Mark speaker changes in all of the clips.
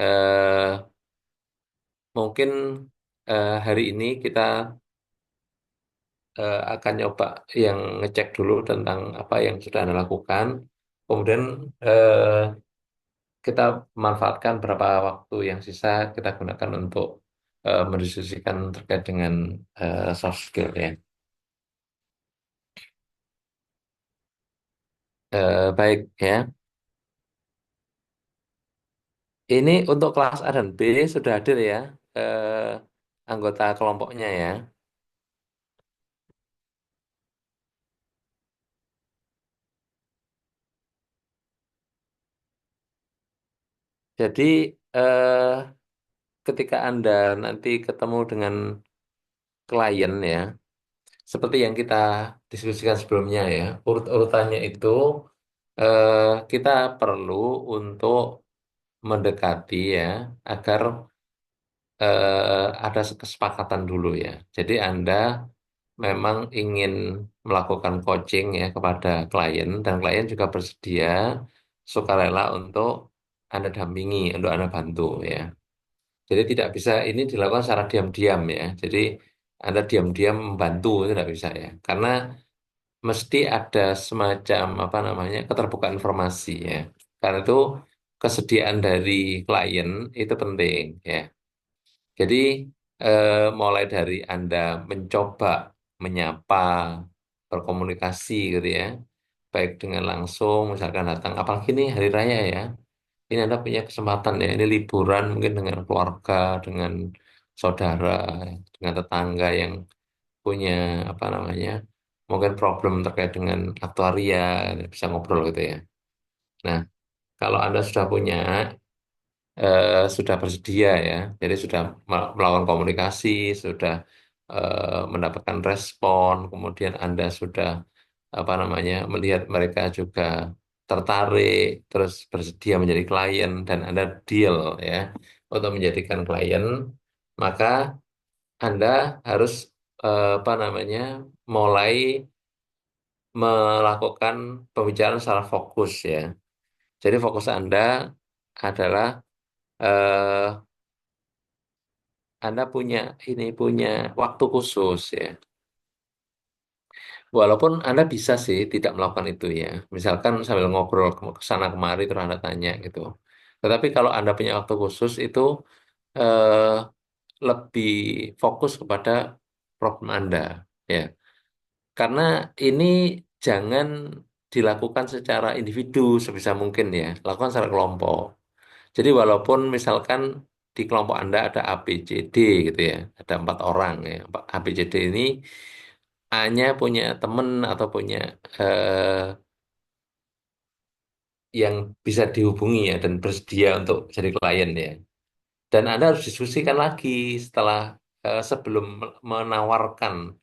Speaker 1: eh, mungkin hari ini kita akan nyoba yang ngecek dulu tentang apa yang sudah Anda lakukan. Kemudian kita manfaatkan berapa waktu yang sisa kita gunakan untuk mendiskusikan terkait dengan soft skill ya. Baik ya. Ini untuk kelas A dan B sudah hadir ya anggota kelompoknya ya. Jadi eh, ketika Anda nanti ketemu dengan klien ya, seperti yang kita diskusikan sebelumnya ya, urut-urutannya itu eh, kita perlu untuk mendekati ya agar ada kesepakatan dulu ya. Jadi Anda memang ingin melakukan coaching ya kepada klien dan klien juga bersedia sukarela untuk Anda dampingi, untuk Anda bantu ya. Jadi tidak bisa ini dilakukan secara diam-diam ya. Jadi Anda diam-diam membantu itu tidak bisa ya. Karena mesti ada semacam apa namanya keterbukaan informasi ya. Karena itu kesediaan dari klien itu penting ya. Jadi mulai dari Anda mencoba menyapa, berkomunikasi gitu ya, baik dengan langsung, misalkan datang, apalagi ini hari raya ya, ini Anda punya kesempatan ya, ini liburan mungkin dengan keluarga, dengan saudara, dengan tetangga yang punya apa namanya, mungkin problem terkait dengan aktuaria, bisa ngobrol gitu ya. Nah, kalau Anda sudah punya sudah bersedia ya. Jadi sudah melakukan komunikasi, sudah mendapatkan respon, kemudian Anda sudah apa namanya melihat mereka juga tertarik, terus bersedia menjadi klien dan Anda deal ya untuk menjadikan klien, maka Anda harus apa namanya mulai melakukan pembicaraan secara fokus ya. Jadi fokus Anda adalah eh, Anda punya waktu khusus ya. Walaupun Anda bisa sih tidak melakukan itu ya. Misalkan sambil ngobrol ke sana kemari terus Anda tanya gitu. Tetapi kalau Anda punya waktu khusus itu eh, lebih fokus kepada problem Anda ya. Karena ini jangan dilakukan secara individu sebisa mungkin ya. Lakukan secara kelompok. Jadi walaupun misalkan di kelompok Anda ada A, B, C, D gitu ya, ada 4 orang ya. A, B, C, D ini hanya punya teman atau punya eh, yang bisa dihubungi ya dan bersedia untuk jadi klien ya. Dan Anda harus diskusikan lagi setelah sebelum menawarkan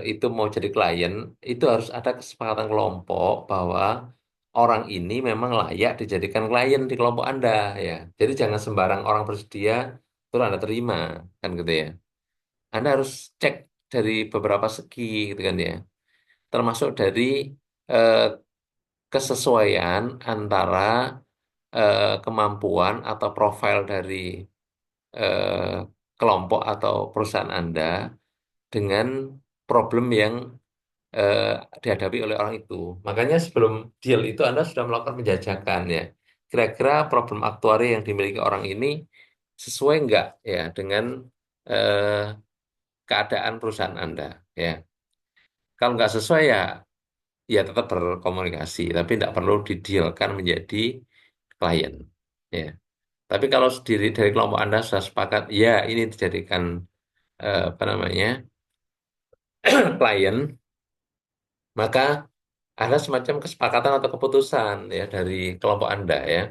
Speaker 1: itu mau jadi klien, itu harus ada kesepakatan kelompok bahwa orang ini memang layak dijadikan klien di kelompok Anda ya. Jadi jangan sembarang orang bersedia terus Anda terima kan gitu ya. Anda harus cek dari beberapa segi gitu kan ya. Termasuk dari eh, kesesuaian antara kemampuan atau profil dari eh, kelompok atau perusahaan Anda dengan problem yang eh, dihadapi oleh orang itu. Makanya sebelum deal itu Anda sudah melakukan penjajakan ya. Kira-kira problem aktuari yang dimiliki orang ini sesuai nggak ya dengan eh, keadaan perusahaan Anda ya. Kalau nggak sesuai ya ya tetap berkomunikasi, tapi tidak perlu didealkan menjadi klien ya. Tapi kalau sendiri dari kelompok Anda sudah sepakat, ya ini dijadikan apa namanya klien, maka ada semacam kesepakatan atau keputusan ya dari kelompok Anda ya.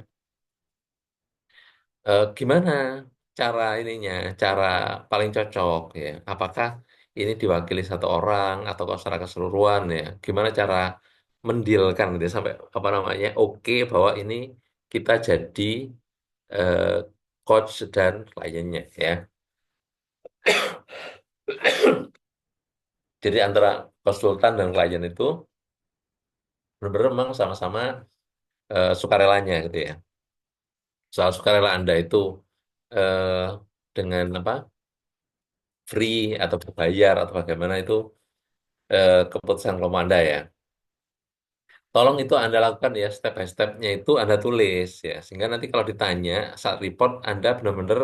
Speaker 1: Gimana cara ininya, cara paling cocok ya? Apakah ini diwakili satu orang atau secara keseluruhan ya? Gimana cara mendealkan gitu ya, sampai apa namanya oke bahwa ini kita jadi eh, coach dan kliennya ya. Jadi antara konsultan dan klien itu benar-benar memang sama-sama sukarelanya gitu ya. soal sukarela Anda itu eh, dengan apa free atau berbayar atau bagaimana itu keputusan kelompok Anda ya. Tolong itu Anda lakukan ya step by stepnya itu Anda tulis ya. Sehingga nanti kalau ditanya saat report Anda benar-benar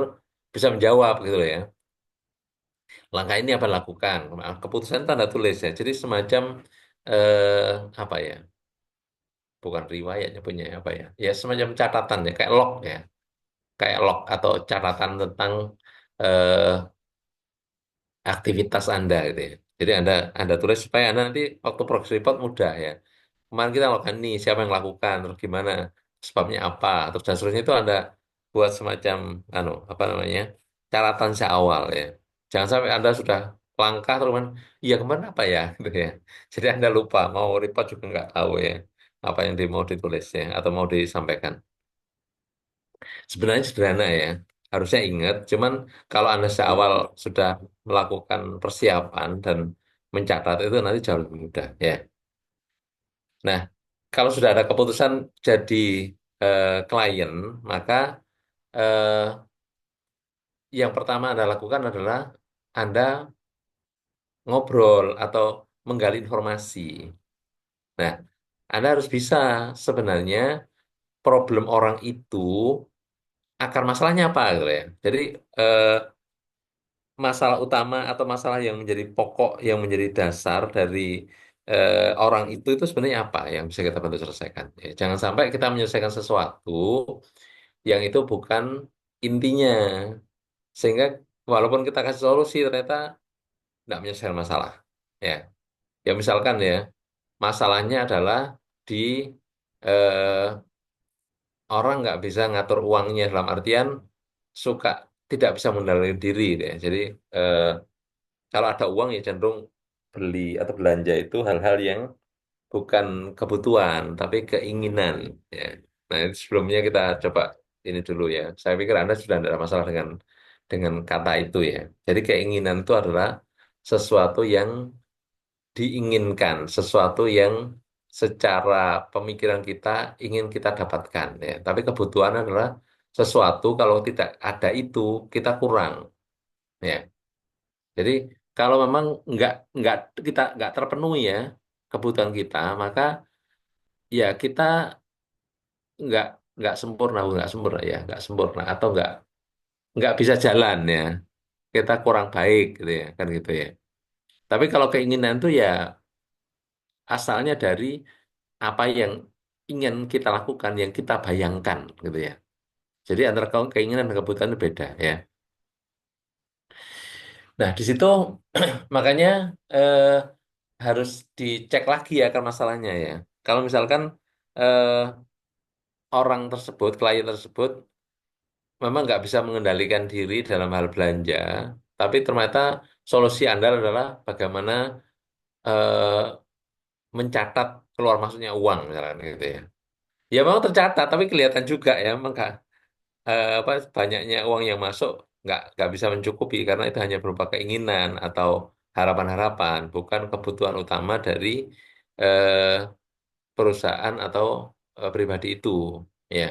Speaker 1: bisa menjawab gitu loh ya. Langkah ini apa lakukan? Nah, keputusan itu Anda tulis ya. Jadi semacam apa ya? Bukan riwayatnya punya apa ya? Ya semacam catatan ya, kayak log ya. Kayak log atau catatan tentang eh, aktivitas Anda gitu ya. Jadi Anda tulis supaya Anda nanti waktu progress report mudah ya. Kemarin kita lakukan nih, siapa yang lakukan, terus gimana, sebabnya apa, terus dan seterusnya itu Anda buat semacam apa namanya? Catatan seawal ya. Jangan sampai Anda sudah langkah terus kan, iya kemarin apa ya gitu ya. Jadi Anda lupa, mau report juga nggak tahu ya apa yang mau ditulis ya atau mau disampaikan. Sebenarnya sederhana ya, harusnya ingat. Cuman kalau Anda seawal sudah melakukan persiapan dan mencatat itu nanti jauh lebih mudah ya. Nah, kalau sudah ada keputusan jadi klien, maka eh, yang pertama Anda lakukan adalah Anda ngobrol atau menggali informasi. Nah, Anda harus bisa sebenarnya problem orang itu akar masalahnya apa gitu ya. Jadi eh, masalah utama atau masalah yang menjadi pokok yang menjadi dasar dari orang itu sebenarnya apa yang bisa kita bantu selesaikan. Ya, jangan sampai kita menyelesaikan sesuatu yang itu bukan intinya, sehingga walaupun kita kasih solusi ternyata tidak menyelesaikan masalah. Ya, ya misalkan ya masalahnya adalah di eh, orang nggak bisa ngatur uangnya dalam artian suka tidak bisa mengendalikan diri deh. Jadi eh, kalau ada uang ya cenderung beli atau belanja itu hal-hal yang bukan kebutuhan tapi keinginan ya. Nah, itu sebelumnya kita coba ini dulu ya. Saya pikir Anda sudah tidak ada masalah dengan kata itu ya. Jadi keinginan itu adalah sesuatu yang diinginkan, sesuatu yang secara pemikiran kita ingin kita dapatkan ya. Tapi kebutuhan adalah sesuatu kalau tidak ada itu kita kurang ya. Jadi kalau memang nggak kita nggak terpenuhi ya kebutuhan kita, maka ya kita nggak nggak sempurna ya, nggak sempurna atau nggak bisa jalan ya. Kita kurang baik gitu ya, kan gitu ya. Tapi kalau keinginan itu ya asalnya dari apa yang ingin kita lakukan, yang kita bayangkan gitu ya. Jadi antara keinginan dan kebutuhan itu beda ya. Nah di situ makanya eh, harus dicek lagi ya akar masalahnya ya. Kalau misalkan eh, orang tersebut, klien tersebut memang nggak bisa mengendalikan diri dalam hal belanja, tapi ternyata solusi Anda adalah bagaimana eh, mencatat keluar masuknya uang, misalkan gitu ya. Ya memang tercatat, tapi kelihatan juga ya, memang apa banyaknya uang yang masuk nggak bisa mencukupi karena itu hanya berupa keinginan atau harapan-harapan, bukan kebutuhan utama dari eh, perusahaan atau pribadi itu. Ya,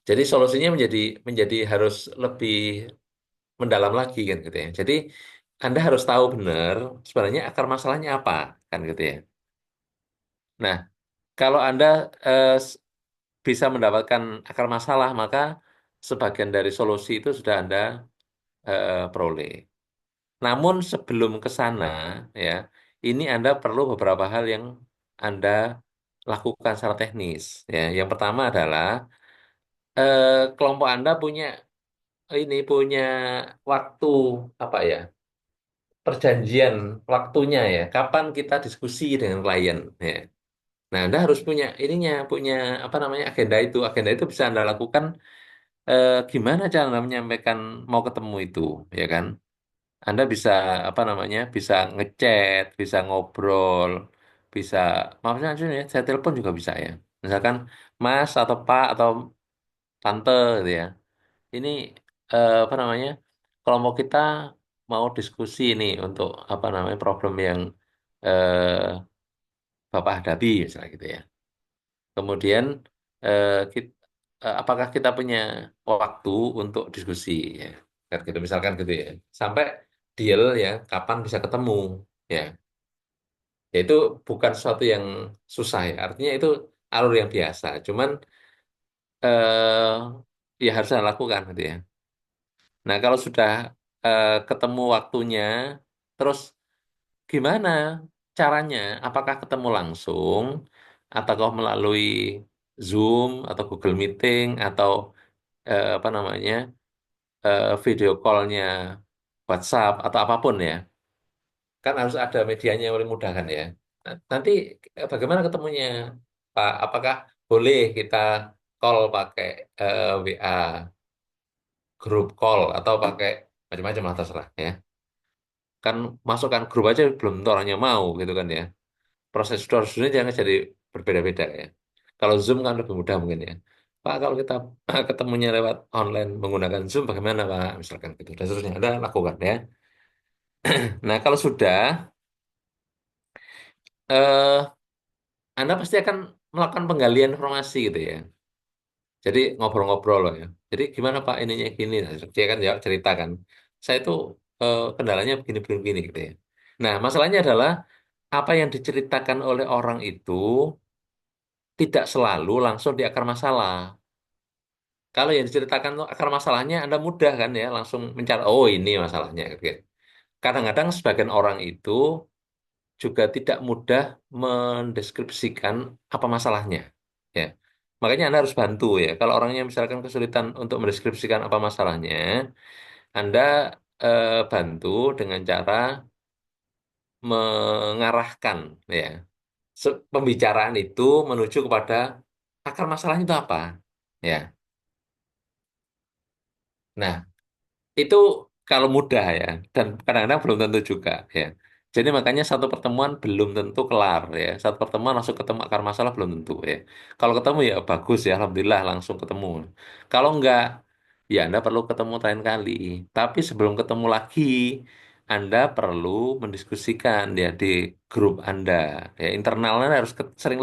Speaker 1: jadi solusinya menjadi menjadi harus lebih mendalam lagi kan gitu ya. Jadi Anda harus tahu benar sebenarnya akar masalahnya apa kan gitu ya. Nah, kalau Anda s- bisa mendapatkan akar masalah, maka sebagian dari solusi itu sudah Anda peroleh. Namun sebelum ke sana ya, ini Anda perlu beberapa hal yang Anda lakukan secara teknis ya. Yang pertama adalah kelompok Anda punya waktu apa ya? Perjanjian waktunya ya. Kapan kita diskusi dengan klien ya. Nah, Anda harus punya apa namanya agenda itu. Agenda itu bisa Anda lakukan gimana cara Anda menyampaikan mau ketemu itu, ya kan? Anda bisa apa namanya? Bisa ngechat, bisa ngobrol, bisa maksudnya ya, saya telepon juga bisa ya. Misalkan Mas atau Pak atau Tante gitu ya. Ini apa namanya? Kelompok kita mau diskusi ini untuk apa namanya problem yang Bapak hadapi misalnya gitu ya. Kemudian apakah kita punya waktu untuk diskusi ya. Kan gitu misalkan gitu ya. Sampai deal ya kapan bisa ketemu ya. Ya itu bukan sesuatu yang susah ya. Artinya itu alur yang biasa. Cuman ya harus saya lakukan gitu ya. Nah, kalau sudah ketemu waktunya, terus gimana caranya? Apakah ketemu langsung, ataukah melalui Zoom atau Google Meeting atau apa namanya video call-nya WhatsApp atau apapun ya? Kan harus ada medianya yang paling mudah kan ya. Nanti bagaimana ketemunya, Pak? Apakah boleh kita call pakai WA grup call atau pakai macam-macam lah terserah ya. Kan masukkan grup aja belum tentu orangnya mau gitu kan ya. Proses prosedurnya jangan jadi berbeda-beda ya. Kalau Zoom kan lebih mudah mungkin ya. Pak, kalau kita ketemunya lewat online menggunakan Zoom bagaimana Pak? Misalkan gitu. Dan seterusnya ada lakukan ya. Nah, kalau sudah, eh, Anda pasti akan melakukan penggalian informasi gitu ya. Jadi ngobrol-ngobrol loh ya. Jadi gimana Pak ininya gini. Nah, dia kan jawab cerita kan. Saya itu kendalanya begini-begini begini, gitu ya. Nah, masalahnya adalah apa yang diceritakan oleh orang itu tidak selalu langsung di akar masalah. Kalau yang diceritakan tuh akar masalahnya Anda mudah kan ya langsung mencari oh ini masalahnya gitu ya. Kadang-kadang sebagian orang itu juga tidak mudah mendeskripsikan apa masalahnya. Ya. Makanya Anda harus bantu ya. Kalau orangnya misalkan kesulitan untuk mendeskripsikan apa masalahnya, Anda bantu dengan cara mengarahkan ya pembicaraan itu menuju kepada akar masalahnya itu apa. Ya. Nah, itu kalau mudah ya, dan kadang-kadang belum tentu juga ya. Jadi makanya satu pertemuan belum tentu kelar ya. Satu pertemuan langsung ketemu akar masalah belum tentu ya. Kalau ketemu ya bagus ya, alhamdulillah langsung ketemu. Kalau enggak, ya Anda perlu ketemu lain kali. Tapi sebelum ketemu lagi, Anda perlu mendiskusikan ya di grup Anda. Ya, internalnya harus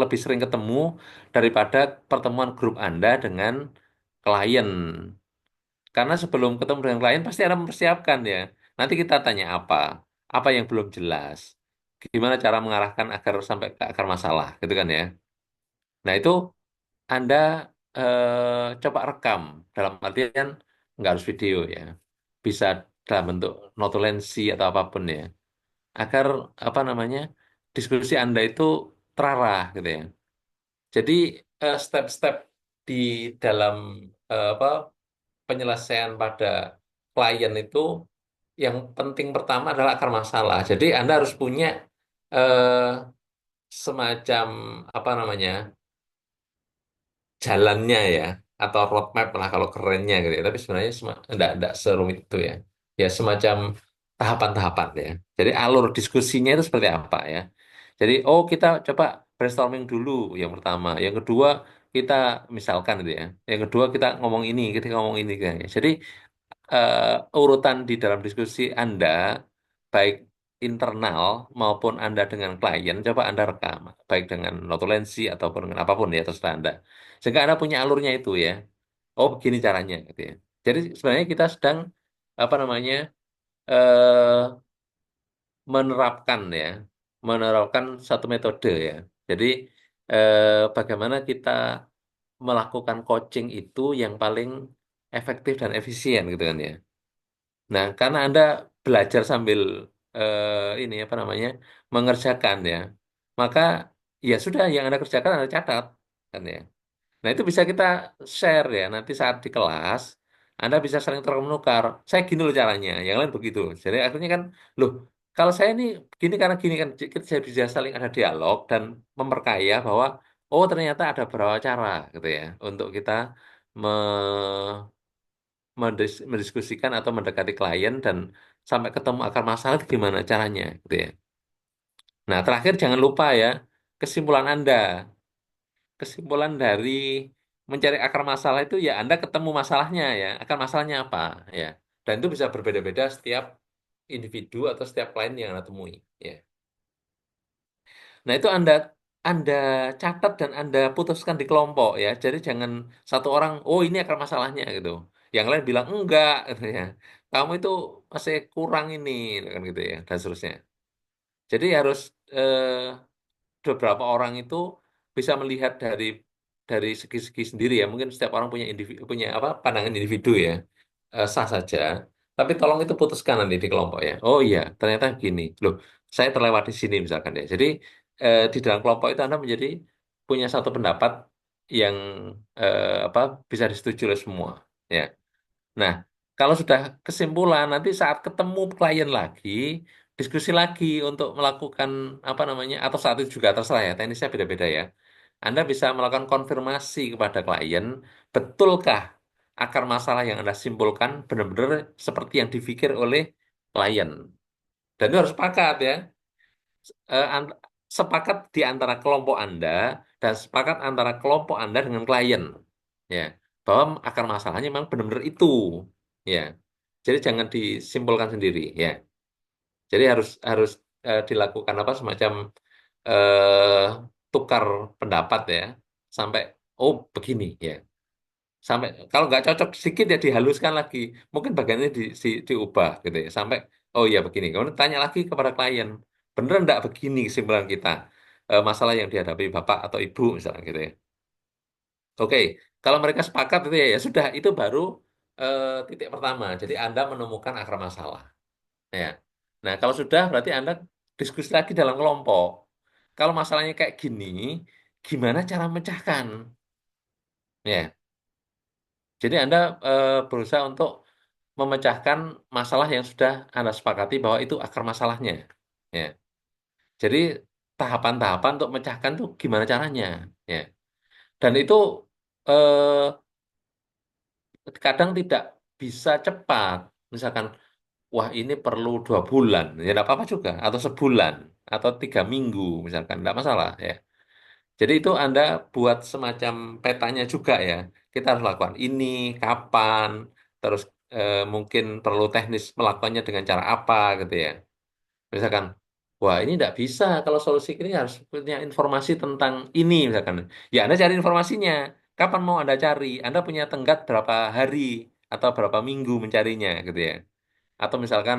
Speaker 1: lebih sering ketemu daripada pertemuan grup Anda dengan klien. Karena sebelum ketemu dengan klien pasti Anda mempersiapkan ya. Nanti kita tanya apa yang belum jelas, gimana cara mengarahkan agar sampai ke akar masalah, gitu kan ya. Nah itu Anda coba rekam dalam artian nggak harus video ya, bisa dalam bentuk notulensi atau apapun ya, agar apa namanya diskusi Anda itu terarah gitu ya. Jadi step-step di dalam apa penyelesaian pada klien itu yang penting pertama adalah akar masalah. Jadi Anda harus punya eh, semacam apa namanya jalannya ya atau roadmap lah kalau kerennya gitu ya. Tapi sebenarnya enggak serumit itu ya. Ya semacam tahapan-tahapan ya. Jadi alur diskusinya itu seperti apa ya. Jadi oh kita coba brainstorming dulu yang pertama. Yang kedua kita misalkan gitu ya. Yang kedua kita ngomong ini, kita ngomong ini gitu ya. Jadi urutan di dalam diskusi Anda, baik internal maupun Anda dengan klien, coba Anda rekam, baik dengan notulensi ataupun dengan apapun ya, terserah Anda. Sehingga Anda punya alurnya itu ya. Oh, begini caranya, gitu ya. Jadi sebenarnya kita sedang apa namanya eh, menerapkan ya, menerapkan satu metode ya. Jadi bagaimana kita melakukan coaching itu yang paling efektif dan efisien gitu kan ya. Nah, karena Anda belajar sambil ini apa namanya mengerjakan ya, maka ya sudah yang Anda kerjakan Anda catat kan ya. Nah, itu bisa kita share ya. Nanti saat di kelas Anda bisa saling tukar menukar. Saya gini loh caranya, yang lain begitu. Jadi akhirnya kan, loh, kalau saya ini gini karena gini kan kita saya bisa saling ada dialog dan memperkaya bahwa oh ternyata ada beberapa cara gitu ya untuk kita mendiskusikan atau mendekati klien dan sampai ketemu akar masalah itu gimana caranya gitu ya. Nah, terakhir jangan lupa ya kesimpulan Anda. Kesimpulan dari mencari akar masalah itu ya Anda ketemu masalahnya ya. Akar masalahnya apa ya. Dan itu bisa berbeda-beda setiap individu atau setiap klien yang Anda temui ya. Nah, itu Anda Anda catat dan Anda putuskan di kelompok ya. Jadi jangan satu orang, oh ini akar masalahnya gitu. Yang lain bilang enggak gitu ya. Kamu itu masih kurang ini kan gitu ya dan seterusnya. Jadi harus eh, beberapa orang itu bisa melihat dari segi-segi sendiri ya. Mungkin setiap orang punya individu, punya apa pandangan individu ya. Sah saja. Tapi tolong itu putuskan nanti di kelompok ya. Oh iya, ternyata gini. Loh, saya terlewat di sini misalkan ya. Jadi di dalam kelompok itu Anda menjadi punya satu pendapat yang apa bisa disetujui oleh semua. Ya. Nah, kalau sudah kesimpulan, nanti saat ketemu klien lagi, diskusi lagi untuk melakukan apa namanya, atau saat itu juga terserah ya, teknisnya beda-beda ya. Anda bisa melakukan konfirmasi kepada klien, betulkah akar masalah yang Anda simpulkan benar-benar seperti yang dipikir oleh klien. Dan itu harus sepakat ya. Sepakat di antara kelompok Anda dan sepakat antara kelompok Anda dengan klien. Ya, bahwa akar masalahnya memang benar-benar itu. Ya. Jadi jangan disimpulkan sendiri ya. Jadi harus harus dilakukan apa semacam eh, tukar pendapat ya sampai oh begini ya. Sampai kalau nggak cocok sedikit ya dihaluskan lagi. Mungkin bagian ini diubah gitu ya. Sampai oh iya begini. Kemudian tanya lagi kepada klien, bener nggak begini kesimpulan kita? Masalah yang dihadapi bapak atau ibu misalnya gitu ya. Oke, kalau mereka sepakat itu ya, ya sudah itu baru titik pertama. Jadi Anda menemukan akar masalah. Ya. Nah, kalau sudah berarti Anda diskusi lagi dalam kelompok. Kalau masalahnya kayak gini, gimana cara memecahkan? Ya. Jadi Anda berusaha untuk memecahkan masalah yang sudah Anda sepakati bahwa itu akar masalahnya. Ya. Jadi tahapan-tahapan untuk memecahkan tuh gimana caranya? Ya. Dan itu eh, kadang tidak bisa cepat. Misalkan, wah ini perlu 2 bulan, ya tidak apa-apa juga. Atau sebulan, atau 3 minggu, misalkan, tidak masalah. Ya. Jadi itu Anda buat semacam petanya juga ya. Kita harus lakukan ini, kapan, terus mungkin perlu teknis melakukannya dengan cara apa gitu ya. Misalkan, wah ini tidak bisa kalau solusi ini harus punya informasi tentang ini misalkan. Ya Anda cari informasinya. Kapan mau Anda cari? Anda punya tenggat berapa hari atau berapa minggu mencarinya gitu ya. Atau misalkan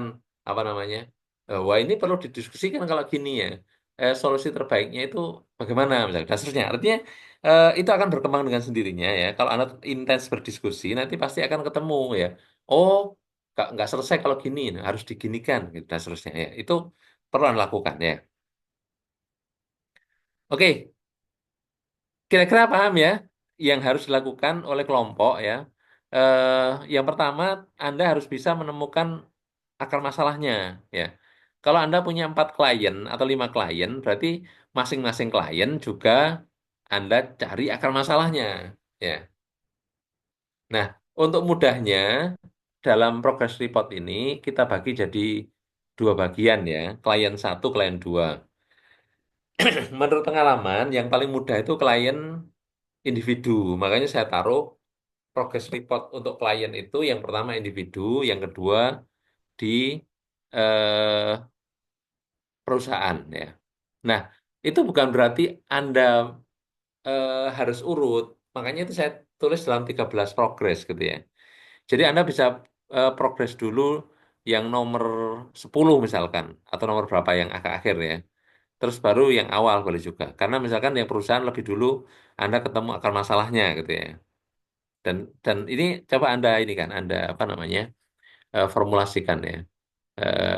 Speaker 1: apa namanya? Wah ini perlu didiskusikan kalau gini ya. Solusi terbaiknya itu bagaimana misalnya. Dan seterusnya. Artinya itu akan berkembang dengan sendirinya ya. Kalau Anda intens berdiskusi nanti pasti akan ketemu ya. Oh nggak selesai kalau gini, nah, harus diginikan gitu, dan seterusnya ya. Itu perlu Anda lakukan ya. Oke, kira-kira paham ya yang harus dilakukan oleh kelompok ya. Yang pertama, Anda harus bisa menemukan akar masalahnya ya. Kalau Anda punya 4 klien atau 5 klien, berarti masing-masing klien juga Anda cari akar masalahnya ya. Nah, untuk mudahnya dalam progress report ini kita bagi jadi 2 bagian ya, klien satu, klien dua. Menurut pengalaman, yang paling mudah itu klien individu. Makanya saya taruh progress report untuk klien itu yang pertama individu, yang kedua di eh, perusahaan ya. Nah, itu bukan berarti Anda harus urut. Makanya itu saya tulis dalam 13 progress gitu ya. Jadi Anda bisa progress dulu yang nomor 10 misalkan atau nomor berapa yang agak akhir ya. Terus baru yang awal boleh juga. Karena misalkan yang perusahaan lebih dulu Anda ketemu akar masalahnya gitu ya. Dan ini coba Anda ini kan Anda apa namanya? Formulasikan ya.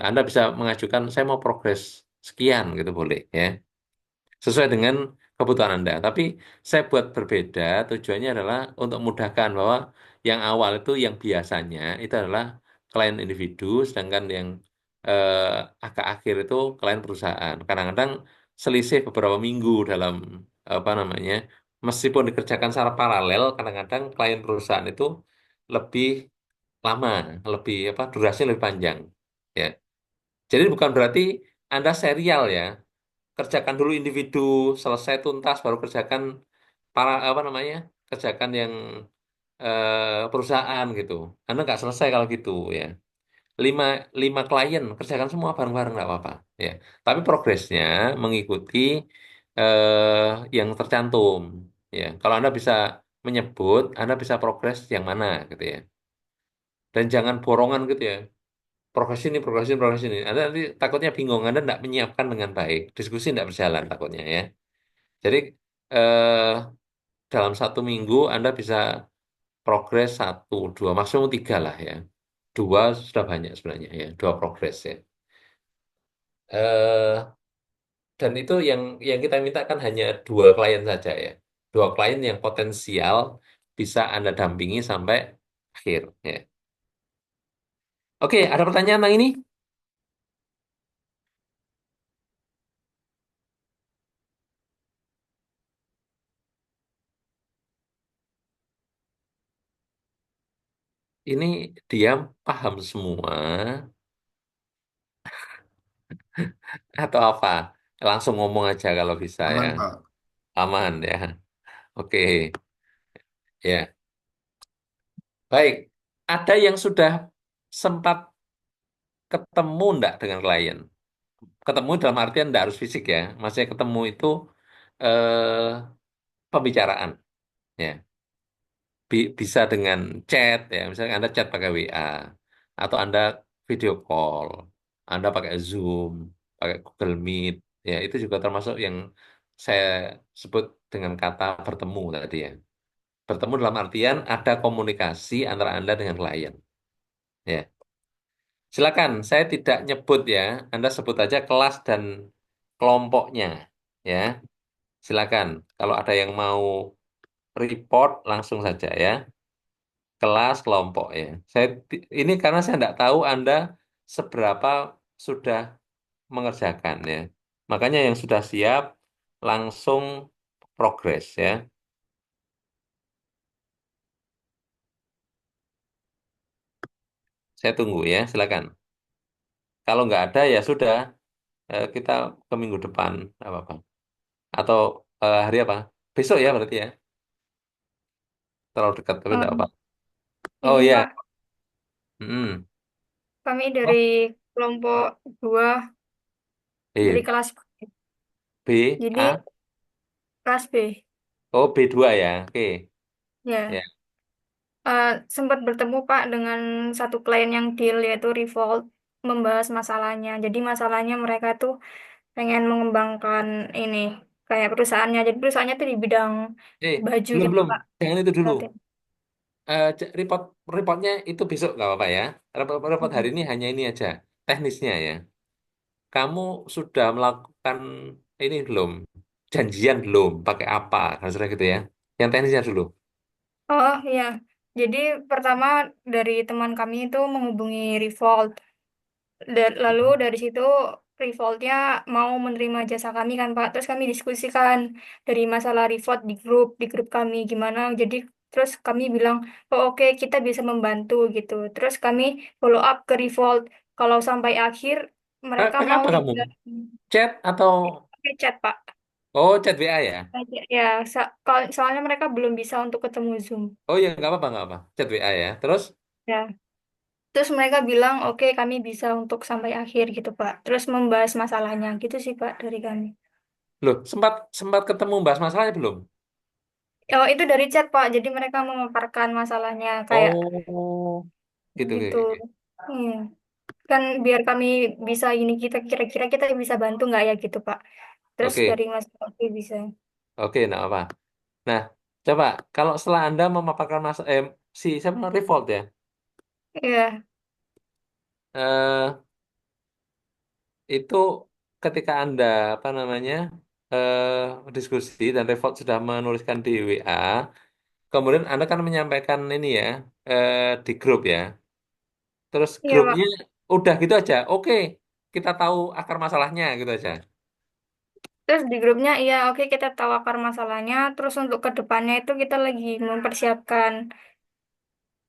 Speaker 1: Anda bisa mengajukan saya mau progres sekian gitu boleh ya. Sesuai dengan kebutuhan Anda. Tapi saya buat berbeda, tujuannya adalah untuk memudahkan bahwa yang awal itu yang biasanya itu adalah klien individu, sedangkan yang agak akhir itu klien perusahaan. Kadang-kadang selisih beberapa minggu dalam apa namanya, meskipun dikerjakan secara paralel, kadang-kadang klien perusahaan itu lebih lama, lebih apa durasinya lebih panjang. Ya. Jadi bukan berarti Anda serial ya kerjakan dulu individu selesai tuntas baru kerjakan para apa namanya kerjakan yang perusahaan gitu karena nggak selesai kalau gitu ya lima klien kerjakan semua bareng-bareng nggak apa-apa ya tapi progresnya mengikuti yang tercantum. Ya, kalau Anda bisa menyebut, Anda bisa progres yang mana gitu ya. Dan jangan borongan gitu ya. Progres ini, progres ini, progres ini. Anda nanti takutnya bingung, Anda tidak menyiapkan dengan baik. Diskusi tidak berjalan takutnya ya. Jadi eh, dalam 1 minggu Anda bisa progres satu, dua, maksimum tiga lah ya. Dua sudah banyak sebenarnya ya, dua progres ya. Eh, dan itu yang kita minta kan hanya 2 klien saja ya. 2 klien yang potensial bisa Anda dampingi sampai akhir ya. Oke, ada pertanyaan tentang ini? Ini dia paham semua atau apa? Langsung ngomong aja kalau bisa ya.
Speaker 2: Aman, Pak.
Speaker 1: Aman ya. Oke, ya. Baik. Ada yang sudah sempat ketemu enggak dengan klien? Ketemu dalam artian enggak harus fisik ya. Maksudnya ketemu itu eh, pembicaraan ya. Bisa dengan chat ya. Misalnya Anda chat pakai WA atau Anda video call, Anda pakai Zoom, pakai Google Meet, ya itu juga termasuk yang saya sebut dengan kata bertemu tadi ya. Bertemu dalam artian ada komunikasi antara Anda dengan klien. Ya, silakan. Saya tidak nyebut ya. Anda sebut aja kelas dan kelompoknya. Ya, silakan. Kalau ada yang mau report langsung saja ya. Kelas kelompok ya. Ini karena saya tidak tahu Anda seberapa sudah mengerjakan ya. Makanya yang sudah siap langsung progres ya. Saya tunggu ya, silakan. Kalau nggak ada ya sudah, kita ke minggu depan, nggak apa-apa. Atau hari apa? Besok ya berarti ya. Terlalu dekat tapi nggak apa.
Speaker 2: Um,
Speaker 1: Oh
Speaker 2: ini
Speaker 1: ya,
Speaker 2: Pak,
Speaker 1: mm.
Speaker 2: kami
Speaker 1: Oh,
Speaker 2: dari kelompok 2 dari
Speaker 1: B,
Speaker 2: kelas B.
Speaker 1: B,
Speaker 2: Jadi
Speaker 1: A,
Speaker 2: kelas B,
Speaker 1: oh B2 ya. Oke.
Speaker 2: ya.
Speaker 1: Ya.
Speaker 2: Sempat bertemu Pak dengan satu klien yang deal yaitu Revolt membahas masalahnya. Jadi masalahnya mereka tuh pengen mengembangkan ini kayak perusahaannya. Jadi perusahaannya tuh di bidang baju
Speaker 1: Belum
Speaker 2: gitu
Speaker 1: belum.
Speaker 2: Pak.
Speaker 1: Jangan itu dulu.
Speaker 2: Berarti.
Speaker 1: Reportnya itu besok nggak apa-apa ya. Report hari ini hanya ini aja, teknisnya ya. Kamu sudah melakukan ini belum? Janjian belum? Pakai apa? Harusnya gitu ya. Yang teknisnya dulu.
Speaker 2: Oh ya, jadi pertama dari teman kami itu menghubungi Revolt. Lalu dari situ Revoltnya mau menerima jasa kami kan Pak. Terus kami diskusikan dari masalah Revolt di grup kami gimana. Jadi terus kami bilang, oh oke kita bisa membantu gitu. Terus kami follow up ke Revolt. Kalau sampai akhir mereka
Speaker 1: Pakai
Speaker 2: mau
Speaker 1: apa kamu? Chat atau
Speaker 2: pakai chat Pak.
Speaker 1: oh chat WA ya?
Speaker 2: Ya, soalnya mereka belum bisa untuk ketemu Zoom.
Speaker 1: Oh ya nggak apa-apa nggak apa. Chat WA ya. Terus
Speaker 2: Ya. Terus mereka bilang, oke kami bisa untuk sampai akhir gitu Pak. Terus membahas masalahnya gitu sih Pak dari kami.
Speaker 1: loh sempat sempat ketemu bahas masalahnya belum?
Speaker 2: Oh, itu dari chat, Pak. Jadi mereka memaparkan masalahnya kayak
Speaker 1: Oh gitu.
Speaker 2: gitu.
Speaker 1: Gitu.
Speaker 2: Hmm. Kan biar kami bisa ini kita kira-kira kita bisa bantu nggak ya gitu, Pak. Terus
Speaker 1: Oke
Speaker 2: dari Mas oke bisa.
Speaker 1: oke nggak apa. Nah coba kalau setelah Anda memaparkan si siapa Revolt ya.
Speaker 2: Iya,
Speaker 1: eh itu ketika Anda apa namanya diskusi dan Revolt sudah menuliskan di WA, kemudian Anda kan menyampaikan ini ya eh, di grup ya. Terus
Speaker 2: iya,
Speaker 1: grupnya
Speaker 2: Pak.
Speaker 1: udah gitu aja. Oke, kita tahu akar masalahnya gitu aja.
Speaker 2: Terus di grupnya, iya, oke kita tahu akar masalahnya. Terus untuk ke depannya itu kita lagi mempersiapkan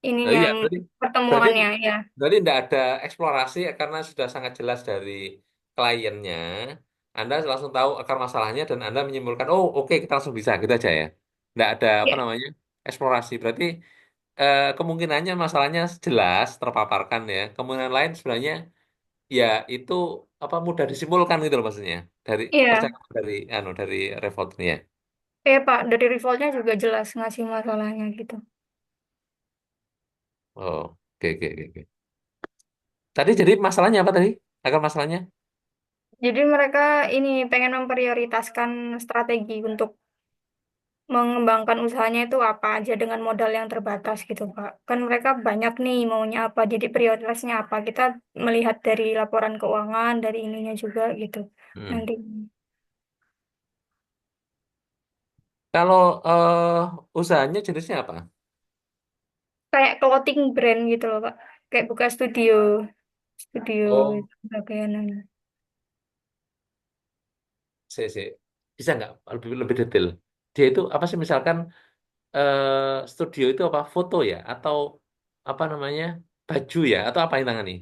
Speaker 1: Oh
Speaker 2: ininya
Speaker 1: iya, berarti berarti
Speaker 2: pertemuannya, ya.
Speaker 1: berarti tidak ada eksplorasi ya, karena sudah sangat jelas dari kliennya. Anda langsung tahu akar masalahnya dan Anda menyimpulkan, oh oke kita langsung bisa gitu aja ya. Tidak ada apa
Speaker 2: Ya,
Speaker 1: namanya eksplorasi. Berarti kemungkinannya masalahnya jelas terpaparkan ya. Kemungkinan lain sebenarnya ya itu apa mudah disimpulkan gitu loh maksudnya dari
Speaker 2: Iya,
Speaker 1: percakapan dari Revolt ini ya.
Speaker 2: Pak, dari Revoltnya juga jelas ngasih masalahnya gitu.
Speaker 1: Oh, oke oke oke. Oke. Tadi jadi masalahnya apa tadi? Akar masalahnya?
Speaker 2: Jadi mereka ini pengen memprioritaskan strategi untuk mengembangkan usahanya itu apa aja dengan modal yang terbatas gitu, Pak. Kan mereka banyak nih maunya apa, jadi prioritasnya apa. Kita melihat dari laporan keuangan, dari ininya juga gitu.
Speaker 1: Hmm.
Speaker 2: Nanti
Speaker 1: Kalau usahanya jenisnya apa?
Speaker 2: kayak clothing brand gitu loh, Pak. Kayak buka studio, studio
Speaker 1: Oh,
Speaker 2: bagian.
Speaker 1: sih. Bisa nggak lebih lebih detail? Dia itu apa sih misalkan studio itu apa foto ya atau apa namanya baju ya atau apa yang tangani?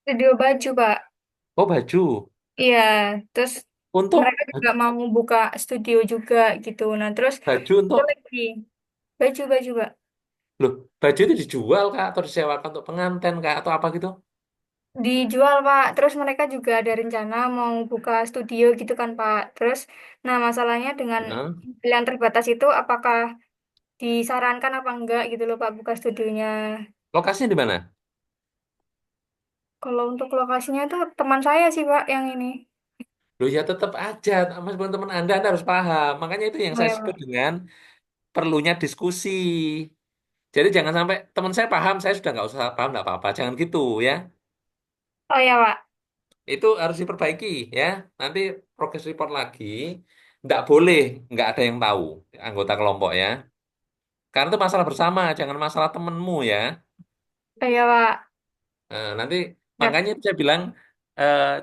Speaker 2: Studio baju, Pak.
Speaker 1: Oh baju.
Speaker 2: Iya, terus
Speaker 1: Untuk
Speaker 2: mereka juga mau buka studio juga gitu. Nah, terus
Speaker 1: baju
Speaker 2: itu
Speaker 1: untuk
Speaker 2: lagi baju-baju, Pak.
Speaker 1: loh baju itu dijual kah atau disewakan untuk pengantin kah atau apa gitu?
Speaker 2: Dijual, Pak. Terus mereka juga ada rencana mau buka studio gitu kan, Pak. Terus, nah masalahnya dengan
Speaker 1: Nah,
Speaker 2: yang terbatas itu apakah disarankan apa enggak gitu loh, Pak, buka studionya.
Speaker 1: lokasinya di mana?
Speaker 2: Kalau untuk lokasinya tuh teman saya sih, Pak, yang ini.
Speaker 1: Loh ya tetap aja, meskipun teman Anda harus paham. Makanya itu yang
Speaker 2: Oh
Speaker 1: saya
Speaker 2: ya,
Speaker 1: sebut
Speaker 2: Pak.
Speaker 1: dengan perlunya diskusi. Jadi jangan sampai teman saya paham, saya sudah nggak usah paham, nggak apa-apa. Jangan gitu ya.
Speaker 2: Oh ya, Pak.
Speaker 1: Itu harus diperbaiki ya. Nanti progress report lagi, nggak boleh, nggak ada yang tahu anggota kelompok ya. Karena itu masalah bersama, jangan masalah temenmu ya.
Speaker 2: Oh ya, Pak.
Speaker 1: Nanti
Speaker 2: Ya,
Speaker 1: makanya saya bilang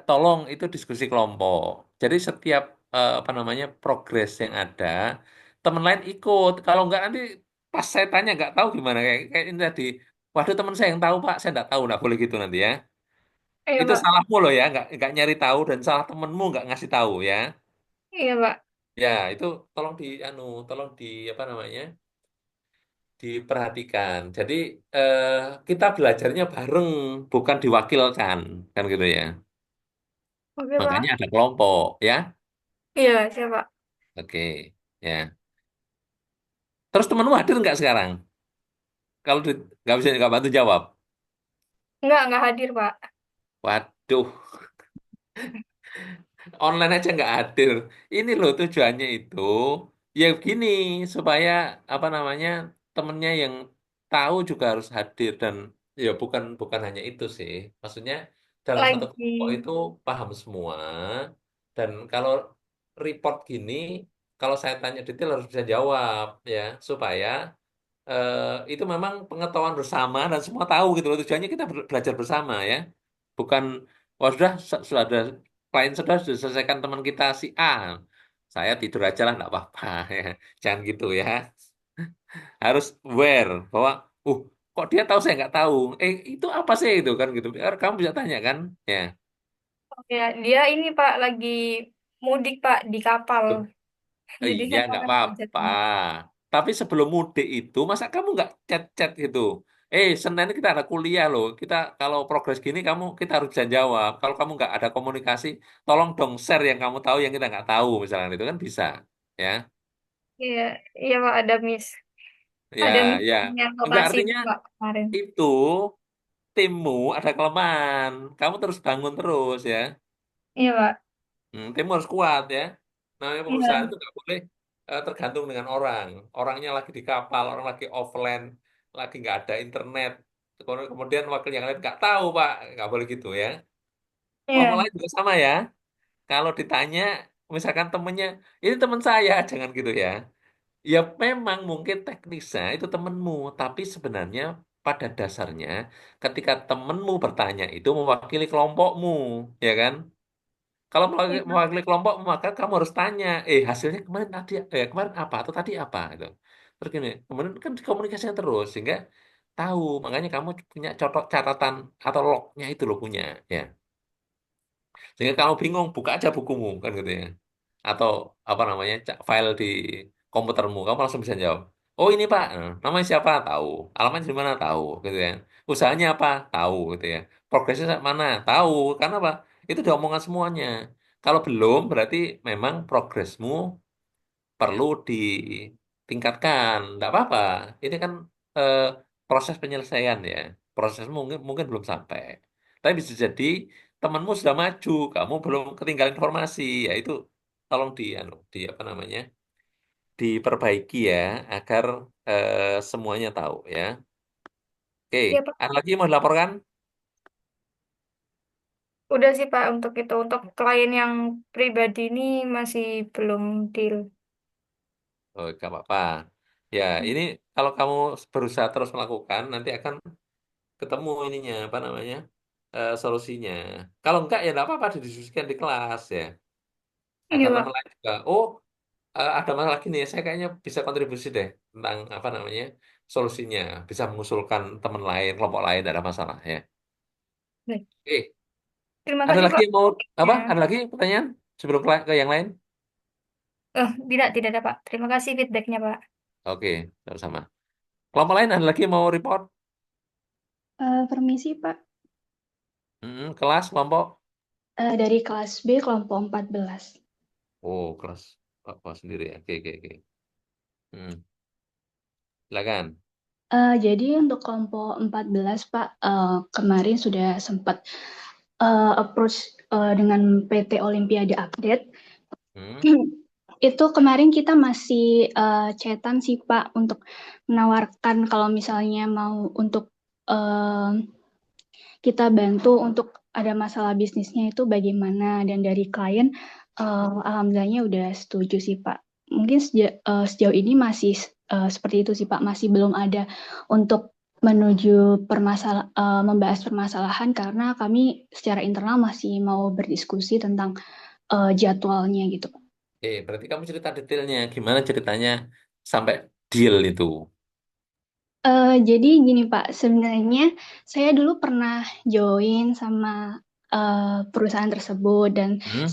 Speaker 1: tolong itu diskusi kelompok. Jadi setiap apa namanya progres yang ada, teman lain ikut. Kalau nggak nanti pas saya tanya nggak tahu gimana kayak ini tadi. Waduh teman saya yang tahu Pak, saya nggak tahu, nggak boleh gitu nanti ya.
Speaker 2: iya,
Speaker 1: Itu
Speaker 2: Pak.
Speaker 1: salahmu loh ya, nggak nyari tahu dan salah temenmu nggak ngasih tahu ya.
Speaker 2: Iya, Pak.
Speaker 1: Ya itu tolong tolong di apa namanya diperhatikan. Jadi eh, kita belajarnya bareng, bukan diwakilkan, kan gitu ya.
Speaker 2: Oke,
Speaker 1: Makanya
Speaker 2: Pak.
Speaker 1: ada kelompok, ya.
Speaker 2: Iya, siapa?
Speaker 1: Oke, ya. Terus temenmu hadir nggak sekarang? Kalau nggak bisa nggak bantu jawab.
Speaker 2: Enggak hadir, Pak.
Speaker 1: Waduh, online aja nggak hadir. Ini loh tujuannya itu, ya gini supaya apa namanya temennya yang tahu juga harus hadir dan ya bukan bukan hanya itu sih. Maksudnya dalam satu
Speaker 2: Lagi.
Speaker 1: kelompok itu paham semua dan kalau report gini, kalau saya tanya detail harus bisa jawab ya supaya itu memang pengetahuan bersama dan semua tahu gitu loh tujuannya kita belajar bersama ya bukan wah sudah sudah ada klien sudah selesaikan teman kita si A saya tidur aja lah nggak apa-apa ya jangan gitu ya harus aware bahwa kok dia tahu saya nggak tahu itu apa sih itu kan gitu kamu bisa tanya kan ya.
Speaker 2: Ya, dia ini Pak lagi mudik Pak di kapal.
Speaker 1: Oh
Speaker 2: Jadi
Speaker 1: iya,
Speaker 2: saya
Speaker 1: nggak
Speaker 2: akan diajak
Speaker 1: apa-apa.
Speaker 2: ini.
Speaker 1: Tapi sebelum mudik itu, masa kamu nggak chat-chat gitu? Senin kita ada kuliah loh. Kita kalau progres gini, kita harus bisa jawab. Kalau kamu nggak ada komunikasi, tolong dong share yang kamu tahu, yang kita nggak tahu. Misalnya itu kan bisa, ya.
Speaker 2: Iya, iya Pak ada miss.
Speaker 1: Ya,
Speaker 2: Ada
Speaker 1: ya.
Speaker 2: missnya
Speaker 1: Enggak
Speaker 2: lokasi
Speaker 1: artinya
Speaker 2: Pak kemarin.
Speaker 1: itu timmu ada kelemahan. Kamu terus bangun terus, ya.
Speaker 2: Iya Pak.
Speaker 1: Timmu harus kuat, ya. Namanya perusahaan
Speaker 2: Iya,
Speaker 1: itu nggak boleh tergantung dengan orang. Orangnya lagi di kapal, orang lagi offline, lagi nggak ada internet. Kemudian wakil yang lain nggak tahu, Pak. Nggak boleh gitu ya. Kelompok
Speaker 2: iya,
Speaker 1: lain juga sama ya. Kalau ditanya, misalkan temennya, ini teman saya, jangan gitu ya. Ya memang mungkin teknisnya itu temenmu, tapi sebenarnya pada dasarnya ketika temenmu bertanya itu mewakili kelompokmu, ya kan? Kalau
Speaker 2: iya.
Speaker 1: mewakili kelompok, maka kamu harus tanya, hasilnya kemarin tadi, kemarin apa atau tadi apa itu. Terus gini, kemudian kan komunikasinya terus sehingga tahu, makanya kamu punya catatan atau lognya itu loh punya, ya. Sehingga kamu bingung, buka aja bukumu kan gitu ya. Atau apa namanya, file di komputermu, kamu langsung bisa jawab. Oh ini Pak, namanya siapa? Tahu. Alamatnya di mana? Tahu, gitu ya. Usahanya apa? Tahu, gitu ya. Progresnya sampai mana? Tahu. Karena apa? Itu udah omongan semuanya. Kalau belum, berarti memang progresmu perlu ditingkatkan. Tidak apa-apa. Ini kan eh, proses penyelesaian ya. Prosesmu mungkin mungkin belum sampai. Tapi bisa jadi temanmu sudah maju, kamu belum ketinggalan informasi. Ya itu tolong di apa namanya? Diperbaiki ya agar semuanya tahu ya. Oke,
Speaker 2: Ya Pak,
Speaker 1: ada lagi yang mau dilaporkan?
Speaker 2: udah sih Pak untuk itu. Untuk klien yang pribadi ini masih belum deal.
Speaker 1: Oh, gak apa-apa. Ya, ini kalau kamu berusaha terus melakukan, nanti akan ketemu ininya, apa namanya, solusinya. Kalau enggak, ya enggak apa-apa, didiskusikan di kelas ya.
Speaker 2: Iya
Speaker 1: Agar
Speaker 2: Pak.
Speaker 1: teman lain juga, oh, ada masalah gini, saya kayaknya bisa kontribusi deh tentang apa namanya, solusinya. Bisa mengusulkan teman lain, kelompok lain, tidak ada masalah ya.
Speaker 2: Baik.
Speaker 1: Oke,
Speaker 2: Terima
Speaker 1: ada
Speaker 2: kasih
Speaker 1: lagi
Speaker 2: Pak.
Speaker 1: yang mau,
Speaker 2: Ya.
Speaker 1: apa? Ada lagi pertanyaan sebelum ke yang lain?
Speaker 2: Tidak ada Pak. Terima kasih feedbacknya Pak.
Speaker 1: Oke, sama-sama. Kelompok lain ada lagi yang mau report?
Speaker 3: Permisi Pak.
Speaker 1: Kelas, kelompok?
Speaker 3: Dari kelas B kelompok 14.
Speaker 1: Oh, kelas apa sendiri ya? Oke, oke, oke. Hmm, silakan.
Speaker 3: Jadi untuk kelompok 14 Pak, kemarin sudah sempat approach dengan PT Olimpiade Update.
Speaker 1: Hmm.
Speaker 3: Itu kemarin kita masih chatan sih Pak untuk menawarkan kalau misalnya mau untuk eh, kita bantu untuk ada masalah bisnisnya itu bagaimana, dan dari klien alhamdulillahnya udah setuju sih Pak. Mungkin sejauh ini masih seperti itu sih Pak, masih belum ada untuk menuju membahas permasalahan karena kami secara internal masih mau berdiskusi tentang jadwalnya gitu Pak.
Speaker 1: Berarti kamu cerita detailnya. Gimana ceritanya sampai deal itu?
Speaker 3: Jadi gini Pak, sebenarnya saya dulu pernah join sama perusahaan tersebut, dan
Speaker 1: Hmm?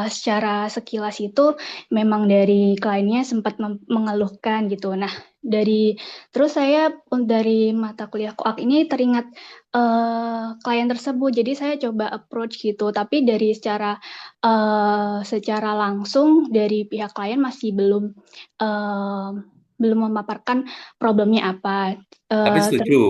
Speaker 3: secara sekilas itu memang dari kliennya sempat mengeluhkan gitu. Nah, terus saya dari mata kuliah koak ini teringat klien tersebut, jadi saya coba approach gitu. Tapi secara langsung dari pihak klien masih eh, belum memaparkan problemnya apa.
Speaker 1: Tapi
Speaker 3: Eh, ter-
Speaker 1: setuju.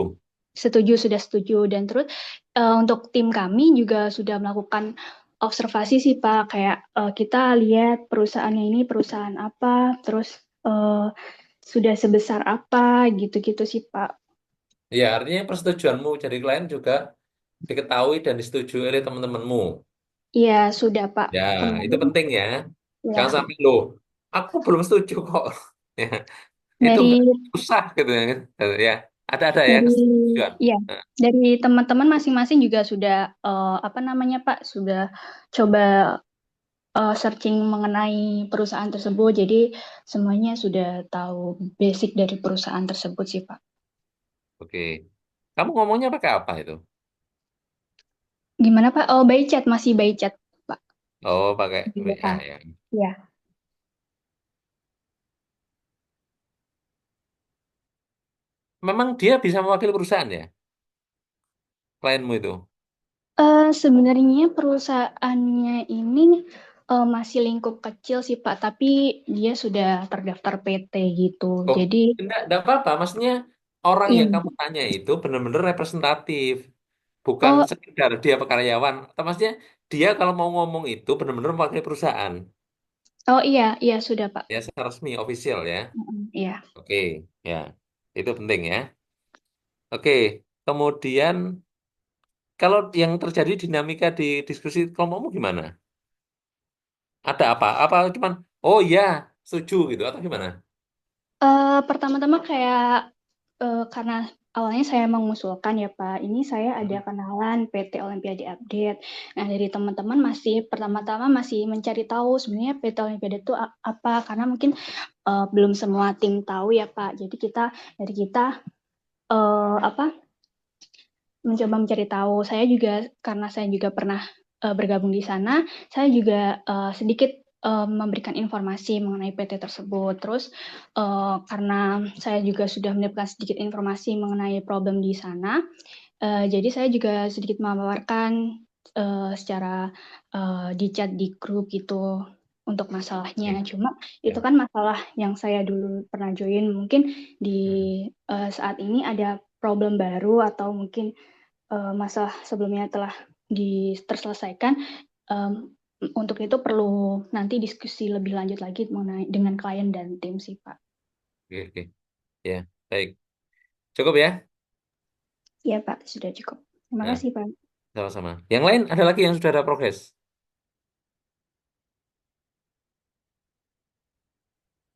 Speaker 3: Setuju, sudah setuju. Dan terus untuk tim kami juga sudah melakukan observasi sih Pak, kayak kita lihat perusahaannya ini perusahaan apa, terus eh, sudah sebesar apa, gitu-gitu sih Pak.
Speaker 1: Ya, artinya persetujuanmu jadi klien juga diketahui dan disetujui oleh teman-temanmu.
Speaker 3: Iya, sudah Pak.
Speaker 1: Ya, itu
Speaker 3: Kemarin
Speaker 1: penting ya. Jangan
Speaker 3: ya
Speaker 1: sampai lo, aku belum setuju kok. Ya, itu
Speaker 3: dari
Speaker 1: enggak usah gitu ya. Ya, ada ya
Speaker 3: dari
Speaker 1: kesetujuan.
Speaker 3: ya
Speaker 1: Nah,
Speaker 3: dari teman-teman masing-masing juga sudah apa namanya Pak, sudah coba searching mengenai perusahaan tersebut. Jadi semuanya sudah tahu basic dari perusahaan tersebut sih, Pak.
Speaker 1: oke. Kamu ngomongnya pakai apa itu?
Speaker 3: Gimana Pak? Oh, by chat, masih by chat, Pak.
Speaker 1: Oh, pakai WA
Speaker 3: WA.
Speaker 1: ya.
Speaker 3: Ya.
Speaker 1: Memang dia bisa mewakili perusahaan ya, klienmu itu.
Speaker 3: Sebenarnya perusahaannya ini masih lingkup kecil sih, Pak, tapi dia sudah terdaftar PT gitu.
Speaker 1: Oh,
Speaker 3: Jadi,
Speaker 1: enggak apa-apa. Maksudnya orang
Speaker 3: iya.
Speaker 1: yang kamu tanya itu benar-benar representatif, bukan
Speaker 3: Oh,
Speaker 1: sekedar dia karyawan. Atau maksudnya dia kalau mau ngomong itu benar-benar mewakili perusahaan,
Speaker 3: oh iya, iya sudah, Pak.
Speaker 1: ya secara resmi, official ya.
Speaker 3: Iya.
Speaker 1: Oke, ya itu penting ya. Oke, kemudian kalau yang terjadi dinamika di diskusi kelompokmu gimana? Ada apa? Apa cuman oh iya setuju gitu atau gimana?
Speaker 3: Pertama-tama kayak karena awalnya saya mengusulkan ya Pak, ini saya ada
Speaker 1: Hmm.
Speaker 3: kenalan PT Olimpiade Update. Nah, dari teman-teman masih pertama-tama masih mencari tahu sebenarnya PT Olimpiade itu apa, karena mungkin belum semua tim tahu ya Pak. Jadi kita apa, mencoba mencari tahu. Saya juga karena saya juga pernah bergabung di sana, saya juga sedikit memberikan informasi mengenai PT tersebut. Terus karena saya juga sudah mendapatkan sedikit informasi mengenai problem di sana, jadi saya juga sedikit memaparkan secara di chat di grup gitu untuk masalahnya.
Speaker 1: Oke.
Speaker 3: Cuma itu
Speaker 1: Ya.
Speaker 3: kan masalah yang saya dulu pernah join. Mungkin di
Speaker 1: Mm.
Speaker 3: saat ini ada problem baru atau mungkin masalah sebelumnya telah terselesaikan. Em, untuk itu perlu nanti diskusi lebih lanjut lagi mengenai dengan klien dan tim sih Pak.
Speaker 1: Oke, oke. Ya, baik. Cukup ya?
Speaker 3: Ya Pak, sudah cukup. Terima
Speaker 1: Nah,
Speaker 3: kasih Pak.
Speaker 1: sama-sama. Yang lain ada lagi yang sudah ada progres?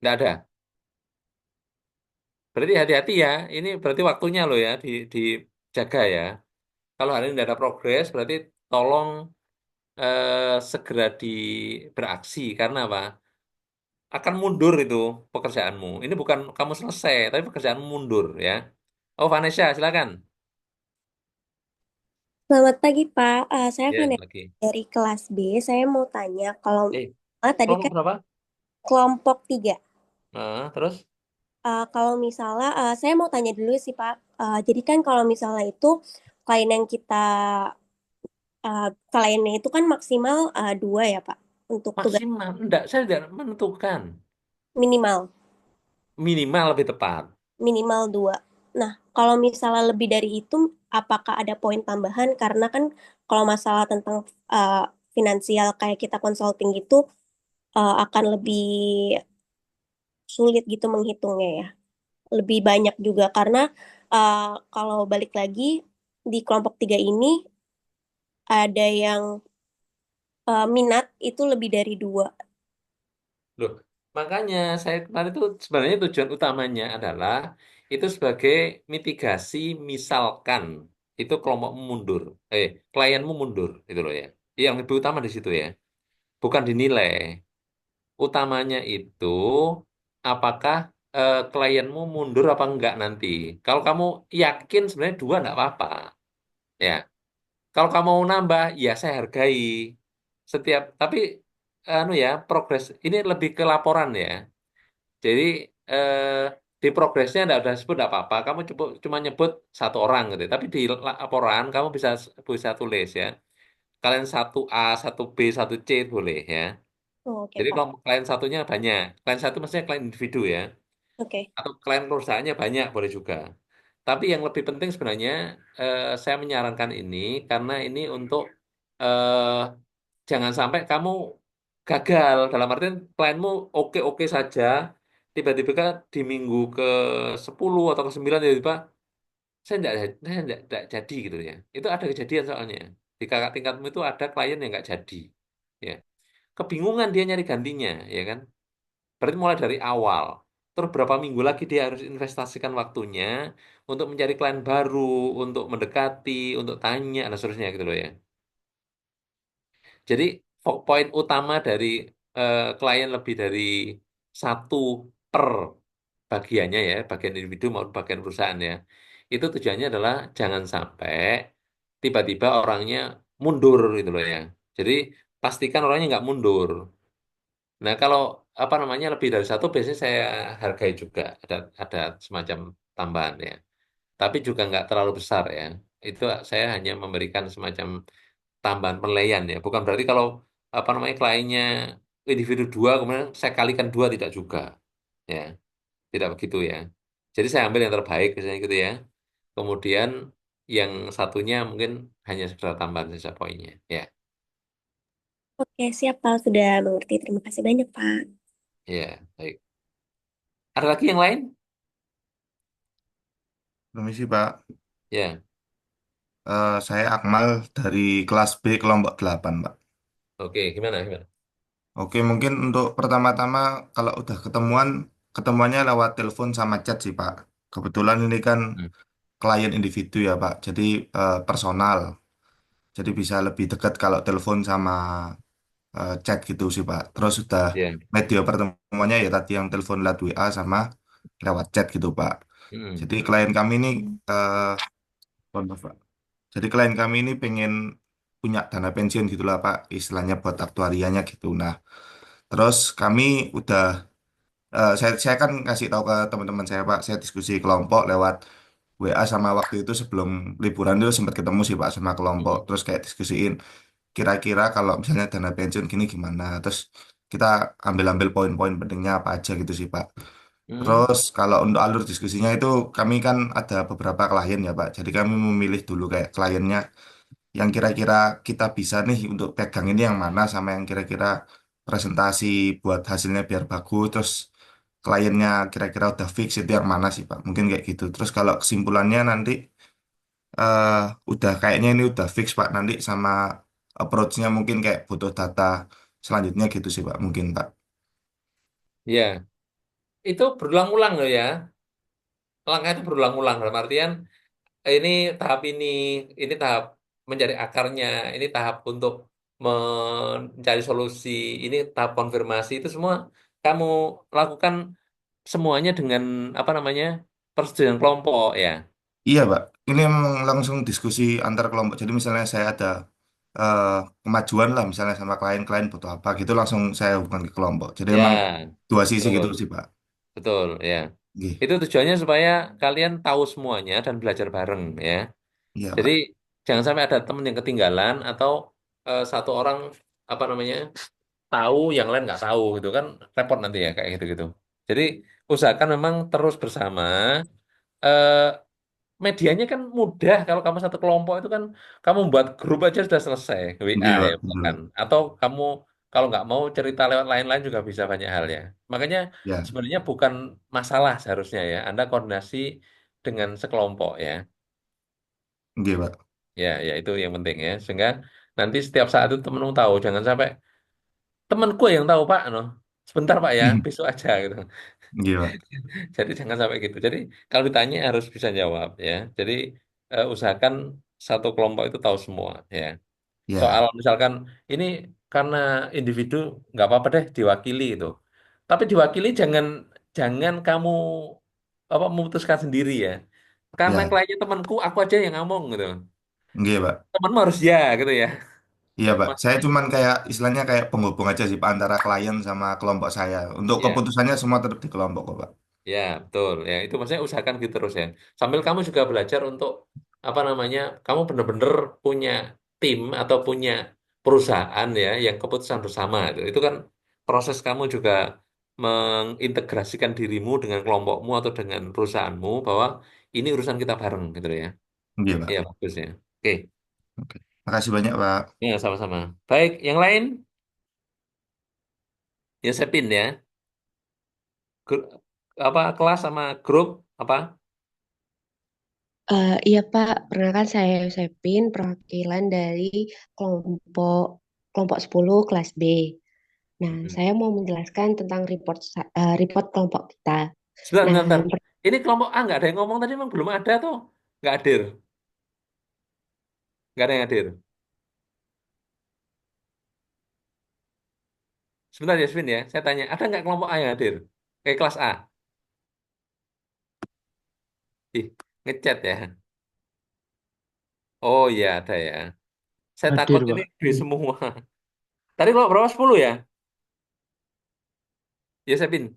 Speaker 1: Nggak ada. Berarti hati-hati ya. Ini berarti waktunya loh ya, dijaga ya. Kalau hari ini tidak ada progres, berarti tolong segera beraksi. Karena apa? Akan mundur itu pekerjaanmu. Ini bukan kamu selesai, tapi pekerjaanmu mundur ya. Oh, Vanessa, silakan.
Speaker 4: Selamat pagi, Pak. Saya
Speaker 1: Ya,
Speaker 4: Vanessa
Speaker 1: lagi.
Speaker 4: dari kelas B. Saya mau tanya, kalau
Speaker 1: Eh,
Speaker 4: tadi
Speaker 1: kelompok
Speaker 4: kan
Speaker 1: berapa?
Speaker 4: kelompok 3.
Speaker 1: Nah, terus?
Speaker 4: Kalau misalnya, saya mau tanya dulu sih, Pak. Jadi kan kalau misalnya itu klien yang kliennya itu kan maksimal 2 ya, Pak, untuk tugas
Speaker 1: Maksimal. Enggak, saya tidak menentukan.
Speaker 4: minimal,
Speaker 1: Minimal lebih tepat.
Speaker 4: minimal 2. Nah, kalau misalnya lebih dari itu, apakah ada poin tambahan? Karena kan kalau masalah tentang uh, finansial kayak kita consulting gitu, akan lebih sulit gitu menghitungnya ya. Lebih banyak juga karena kalau balik lagi di kelompok 3 ini ada yang minat itu lebih dari 2.
Speaker 1: Loh, makanya saya kemarin itu sebenarnya tujuan utamanya adalah itu sebagai mitigasi misalkan itu kelompokmu mundur, klienmu mundur, itu loh ya. Yang lebih utama di situ ya, bukan dinilai. Utamanya itu apakah klienmu mundur apa enggak nanti. Kalau kamu yakin sebenarnya dua enggak apa-apa, ya. Kalau kamu mau nambah, ya saya hargai setiap. Tapi anu ya, progres ini lebih ke laporan ya. Jadi di progresnya enggak udah sebut enggak apa-apa. Kamu cuma nyebut satu orang gitu. Tapi di laporan kamu bisa bisa tulis ya. Kalian satu A, satu B, satu C boleh ya.
Speaker 4: Oh, oke,
Speaker 1: Jadi
Speaker 4: Pak.
Speaker 1: kalau klien satunya banyak, klien satu maksudnya klien individu ya,
Speaker 4: Oke.
Speaker 1: atau klien perusahaannya banyak boleh juga. Tapi yang lebih penting sebenarnya saya menyarankan ini karena ini untuk eh, jangan sampai kamu gagal dalam artian klienmu oke-oke saja, tiba-tiba di minggu ke 10 atau ke 9 tiba-tiba saya tidak jadi gitu ya. Itu ada kejadian soalnya. Di kakak tingkatmu itu ada klien yang nggak jadi. Ya. Kebingungan dia nyari gantinya, ya kan? Berarti mulai dari awal. Terus berapa minggu lagi dia harus investasikan waktunya untuk mencari klien baru, untuk mendekati, untuk tanya, dan seterusnya gitu loh ya. Jadi poin utama dari klien lebih dari satu per bagiannya ya, bagian individu maupun bagian perusahaan ya. Itu tujuannya adalah jangan sampai tiba-tiba orangnya mundur gitu loh ya. Jadi pastikan orangnya nggak mundur. Nah, kalau apa namanya lebih dari satu biasanya saya hargai juga ada semacam tambahan ya. Tapi juga nggak terlalu besar ya. Itu saya hanya memberikan semacam tambahan penilaian ya. Bukan berarti kalau apa namanya kliennya individu dua kemudian saya kalikan dua tidak juga ya. Tidak begitu ya. Jadi saya ambil yang terbaik misalnya gitu ya. Kemudian yang satunya mungkin hanya sekedar tambahan saja poinnya ya.
Speaker 4: Oke, siap, Pak. Sudah mengerti. Terima kasih banyak, Pak.
Speaker 1: Ya, baik. Ada lagi yang lain?
Speaker 5: Permisi Pak,
Speaker 1: Ya.
Speaker 5: saya Akmal dari kelas B kelompok 8 Pak.
Speaker 1: Oke, gimana gimana?
Speaker 5: Oke, mungkin untuk pertama-tama kalau udah ketemuannya lewat telepon sama chat sih Pak. Kebetulan ini kan
Speaker 1: Hmm.
Speaker 5: klien individu ya Pak, jadi personal. Jadi bisa lebih dekat kalau telepon sama chat gitu sih Pak. Terus sudah
Speaker 1: Ya.
Speaker 5: media pertemuannya ya tadi yang telepon lewat WA sama lewat chat gitu Pak.
Speaker 1: Hmm.
Speaker 5: Jadi klien kami ini maaf, Pak. Jadi klien kami ini pengen punya dana pensiun gitulah Pak, istilahnya buat aktuarianya gitu. Nah, Terus kami udah saya kan kasih tahu ke teman-teman saya Pak, saya diskusi kelompok lewat WA sama waktu itu sebelum liburan itu sempat ketemu sih Pak sama kelompok.
Speaker 1: Hmm.
Speaker 5: Terus kayak diskusiin kira-kira kalau misalnya dana pensiun gini gimana. Terus kita ambil-ambil poin-poin pentingnya apa aja gitu sih Pak.
Speaker 1: Hmm.
Speaker 5: Terus kalau untuk alur diskusinya itu kami kan ada beberapa klien ya Pak. Jadi kami memilih dulu kayak kliennya yang kira-kira kita bisa nih untuk pegang ini yang mana sama yang kira-kira presentasi buat hasilnya biar bagus. Terus kliennya kira-kira udah fix itu yang mana sih Pak? Mungkin kayak gitu. Terus kalau kesimpulannya nanti eh udah kayaknya ini udah fix Pak nanti sama approach-nya mungkin kayak butuh data selanjutnya gitu sih Pak mungkin Pak.
Speaker 1: Ya, itu berulang-ulang loh ya. Langkah itu berulang-ulang dalam artian ini tahap ini tahap mencari akarnya, ini tahap untuk mencari solusi, ini tahap konfirmasi itu semua kamu lakukan semuanya dengan apa namanya persetujuan kelompok ya.
Speaker 5: Iya Pak, ini memang langsung diskusi antar kelompok. Jadi misalnya saya ada eh, kemajuan lah misalnya sama klien-klien butuh apa gitu langsung saya hubungkan ke kelompok. Jadi emang
Speaker 1: Ya,
Speaker 5: dua sisi gitu
Speaker 1: betul,
Speaker 5: sih Pak.
Speaker 1: betul ya.
Speaker 5: Iya,
Speaker 1: Itu tujuannya supaya kalian tahu semuanya dan belajar bareng ya.
Speaker 5: iya
Speaker 1: Jadi
Speaker 5: Pak.
Speaker 1: jangan sampai ada temen yang ketinggalan atau satu orang apa namanya tahu yang lain nggak tahu gitu kan repot nanti ya kayak gitu-gitu. Jadi usahakan memang terus bersama. eh, Medianya kan mudah kalau kamu satu kelompok itu kan kamu buat grup aja sudah selesai WA
Speaker 5: Iya
Speaker 1: ya
Speaker 5: Pak,
Speaker 1: bukan.
Speaker 5: betul.
Speaker 1: Atau kamu kalau nggak mau cerita lewat lain-lain juga bisa banyak hal ya. Makanya
Speaker 5: Ya,
Speaker 1: sebenarnya bukan masalah seharusnya ya. Anda koordinasi dengan sekelompok ya.
Speaker 5: iya Pak.
Speaker 1: Ya, ya itu yang penting ya. Sehingga nanti setiap saat itu temenmu tahu. Jangan sampai temanku yang tahu Pak, no. Sebentar Pak ya, besok aja gitu.
Speaker 5: Iya Pak.
Speaker 1: Jadi jangan sampai gitu. Jadi kalau ditanya harus bisa jawab ya. Jadi usahakan satu kelompok itu tahu semua ya. Soal
Speaker 5: Ya,
Speaker 1: misalkan ini karena individu nggak apa-apa deh diwakili itu. Tapi diwakili jangan jangan kamu apa memutuskan sendiri ya. Karena
Speaker 5: ya,
Speaker 1: kliennya temanku, aku aja yang ngomong gitu.
Speaker 5: iya Pak.
Speaker 1: Temanmu harus ya gitu ya.
Speaker 5: Iya Pak. Saya
Speaker 1: Maksudnya
Speaker 5: cuman kayak istilahnya kayak penghubung aja sih Pak antara klien sama kelompok saya. Untuk
Speaker 1: ya.
Speaker 5: keputusannya semua tetap di kelompok kok Pak.
Speaker 1: Ya, betul. Ya, itu maksudnya usahakan gitu terus ya. Sambil kamu juga belajar untuk apa namanya? Kamu benar-benar punya tim atau punya perusahaan ya yang keputusan bersama itu. Itu kan proses kamu juga mengintegrasikan dirimu dengan kelompokmu atau dengan perusahaanmu bahwa ini urusan kita bareng gitu ya.
Speaker 5: Iya
Speaker 1: Iya,
Speaker 5: Pak.
Speaker 1: bagus ya. Oke.
Speaker 5: Oke. Makasih banyak Pak.
Speaker 1: Ya, sama-sama. Baik, yang lain ya Sepin ya. Gru- apa kelas sama grup apa?
Speaker 6: Iya Pak, perkenalkan saya Yosepin, perwakilan dari kelompok kelompok 10 kelas B. Nah,
Speaker 1: Hmm.
Speaker 6: saya mau menjelaskan tentang report kelompok kita.
Speaker 1: Sebentar,
Speaker 6: Nah,
Speaker 1: sebentar, sebentar. Ini kelompok A nggak ada yang ngomong tadi emang belum ada tuh. Nggak hadir. Nggak ada yang hadir. Sebentar Yasmin ya, saya tanya. Ada nggak kelompok A yang hadir? Kelas A. Ih, ngechat ya. Oh iya ada ya. Saya takut
Speaker 7: Hadir,
Speaker 1: ini
Speaker 7: Pak.
Speaker 1: B semua. Tadi kalau berapa? 10 ya? Ya Sabin.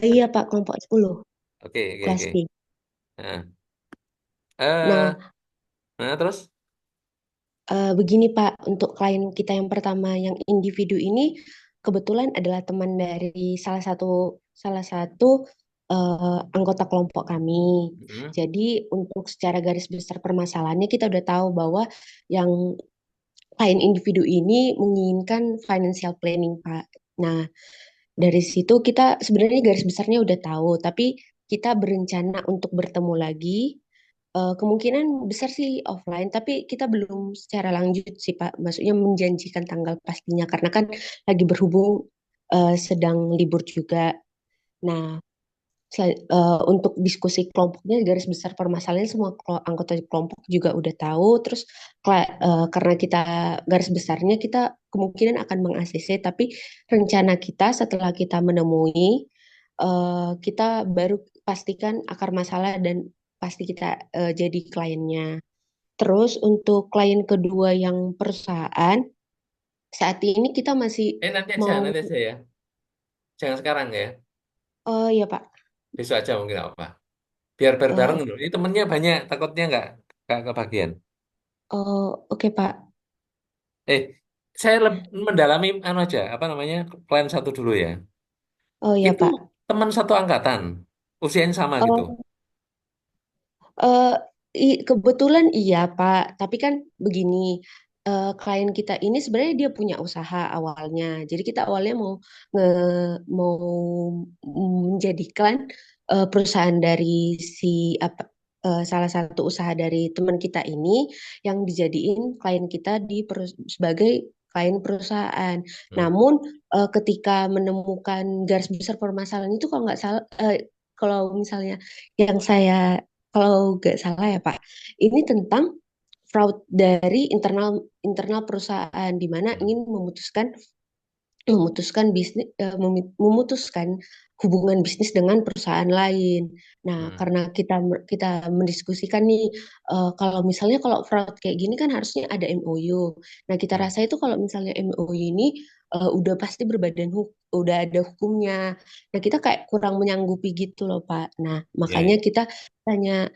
Speaker 6: iya Pak, kelompok 10
Speaker 1: Oke, oke,
Speaker 6: kelas
Speaker 1: oke.
Speaker 6: B.
Speaker 1: Nah, eh,
Speaker 6: Nah,
Speaker 1: nah, terus?
Speaker 6: begini Pak, untuk klien kita yang pertama yang individu ini kebetulan adalah teman dari salah satu anggota kelompok kami.
Speaker 1: Hmm,
Speaker 6: Jadi untuk secara garis besar permasalahannya kita udah tahu bahwa yang klien individu ini menginginkan financial planning, Pak. Nah, dari situ kita sebenarnya garis besarnya udah tahu, tapi kita berencana untuk bertemu lagi. Kemungkinan besar sih offline, tapi kita belum secara lanjut sih, Pak. Maksudnya menjanjikan tanggal pastinya, karena kan lagi berhubung sedang libur juga. Nah, untuk diskusi kelompoknya garis besar permasalahannya semua anggota kelompok juga udah tahu. Terus karena kita garis besarnya kita kemungkinan akan meng-ACC, tapi rencana kita setelah kita menemui kita baru pastikan akar masalah dan pasti kita jadi kliennya. Terus untuk klien kedua yang perusahaan, Saat ini kita masih mau,
Speaker 1: Nanti aja ya. Jangan sekarang ya.
Speaker 6: oh ya Pak,
Speaker 1: Besok aja mungkin nggak apa. Biar bareng
Speaker 6: oh,
Speaker 1: dulu. Ini temennya banyak, takutnya nggak kebagian.
Speaker 6: oh, oke Pak,
Speaker 1: Eh, saya mendalami anu aja, apa namanya, plan satu dulu ya.
Speaker 6: oh ya
Speaker 1: Itu
Speaker 6: Pak.
Speaker 1: teman satu angkatan, usianya sama gitu.
Speaker 6: Oh, Eh, kebetulan iya Pak, tapi kan begini, klien kita ini sebenarnya dia punya usaha awalnya. Jadi kita awalnya mau menjadikan perusahaan dari salah satu usaha dari teman kita ini yang dijadiin klien kita sebagai klien perusahaan.
Speaker 1: Hmm.
Speaker 6: Namun ketika menemukan garis besar permasalahan itu kalau nggak salah, kalau misalnya yang saya kalau nggak salah ya Pak, ini tentang fraud dari internal internal perusahaan di mana
Speaker 1: Hmm.
Speaker 6: ingin memutuskan memutuskan hubungan bisnis dengan perusahaan lain. Nah,
Speaker 1: Hmm.
Speaker 6: karena kita mendiskusikan nih, kalau misalnya kalau fraud kayak gini kan harusnya ada MOU. Nah, kita
Speaker 1: Hmm.
Speaker 6: rasa itu kalau misalnya MOU ini udah pasti udah ada hukumnya. Nah, kita kayak kurang menyanggupi gitu loh, Pak. Nah,
Speaker 1: Ya,
Speaker 6: makanya
Speaker 1: ya.
Speaker 6: kita tanya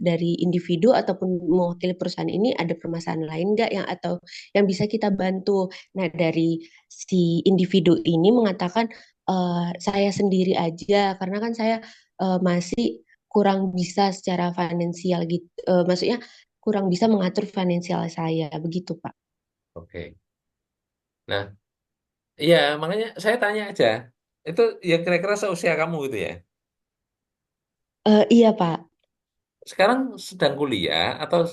Speaker 6: dari individu ataupun mewakili perusahaan ini ada permasalahan lain nggak yang bisa kita bantu. Nah, dari si individu ini mengatakan saya sendiri aja karena kan saya masih kurang bisa secara finansial gitu. Maksudnya kurang bisa mengatur finansial saya begitu, Pak.
Speaker 1: Oke. Nah, iya makanya saya tanya aja. Itu ya kira-kira seusia kamu gitu ya.
Speaker 6: Iya, Pak.
Speaker 1: Sekarang sedang kuliah atau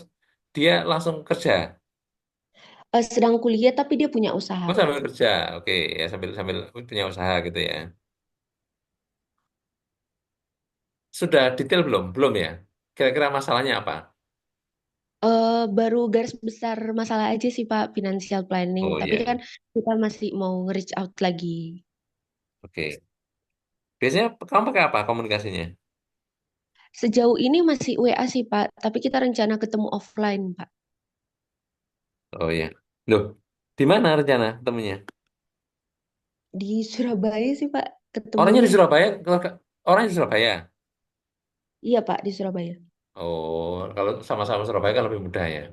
Speaker 1: dia langsung kerja?
Speaker 6: Sedang kuliah tapi dia punya usaha,
Speaker 1: Oh
Speaker 6: Pak.
Speaker 1: sambil kerja, oke ya sambil sambil punya usaha gitu ya. Sudah detail belum? Belum ya. Kira-kira masalahnya apa?
Speaker 6: Baru garis besar masalah aja sih, Pak, financial planning.
Speaker 1: Oh
Speaker 6: Tapi
Speaker 1: iya,
Speaker 6: kan
Speaker 1: iya.
Speaker 6: kita masih mau nge-reach out lagi.
Speaker 1: Oke. Biasanya kamu pakai apa komunikasinya?
Speaker 6: Sejauh ini masih WA sih, Pak. Tapi kita rencana ketemu offline, Pak.
Speaker 1: Oh iya. Loh, di mana rencana ketemunya?
Speaker 6: Di Surabaya sih, Pak,
Speaker 1: Orangnya di
Speaker 6: ketemunya.
Speaker 1: Surabaya, orangnya di Surabaya.
Speaker 6: Iya, Pak, di Surabaya.
Speaker 1: Oh, kalau sama-sama Surabaya kan lebih mudah ya.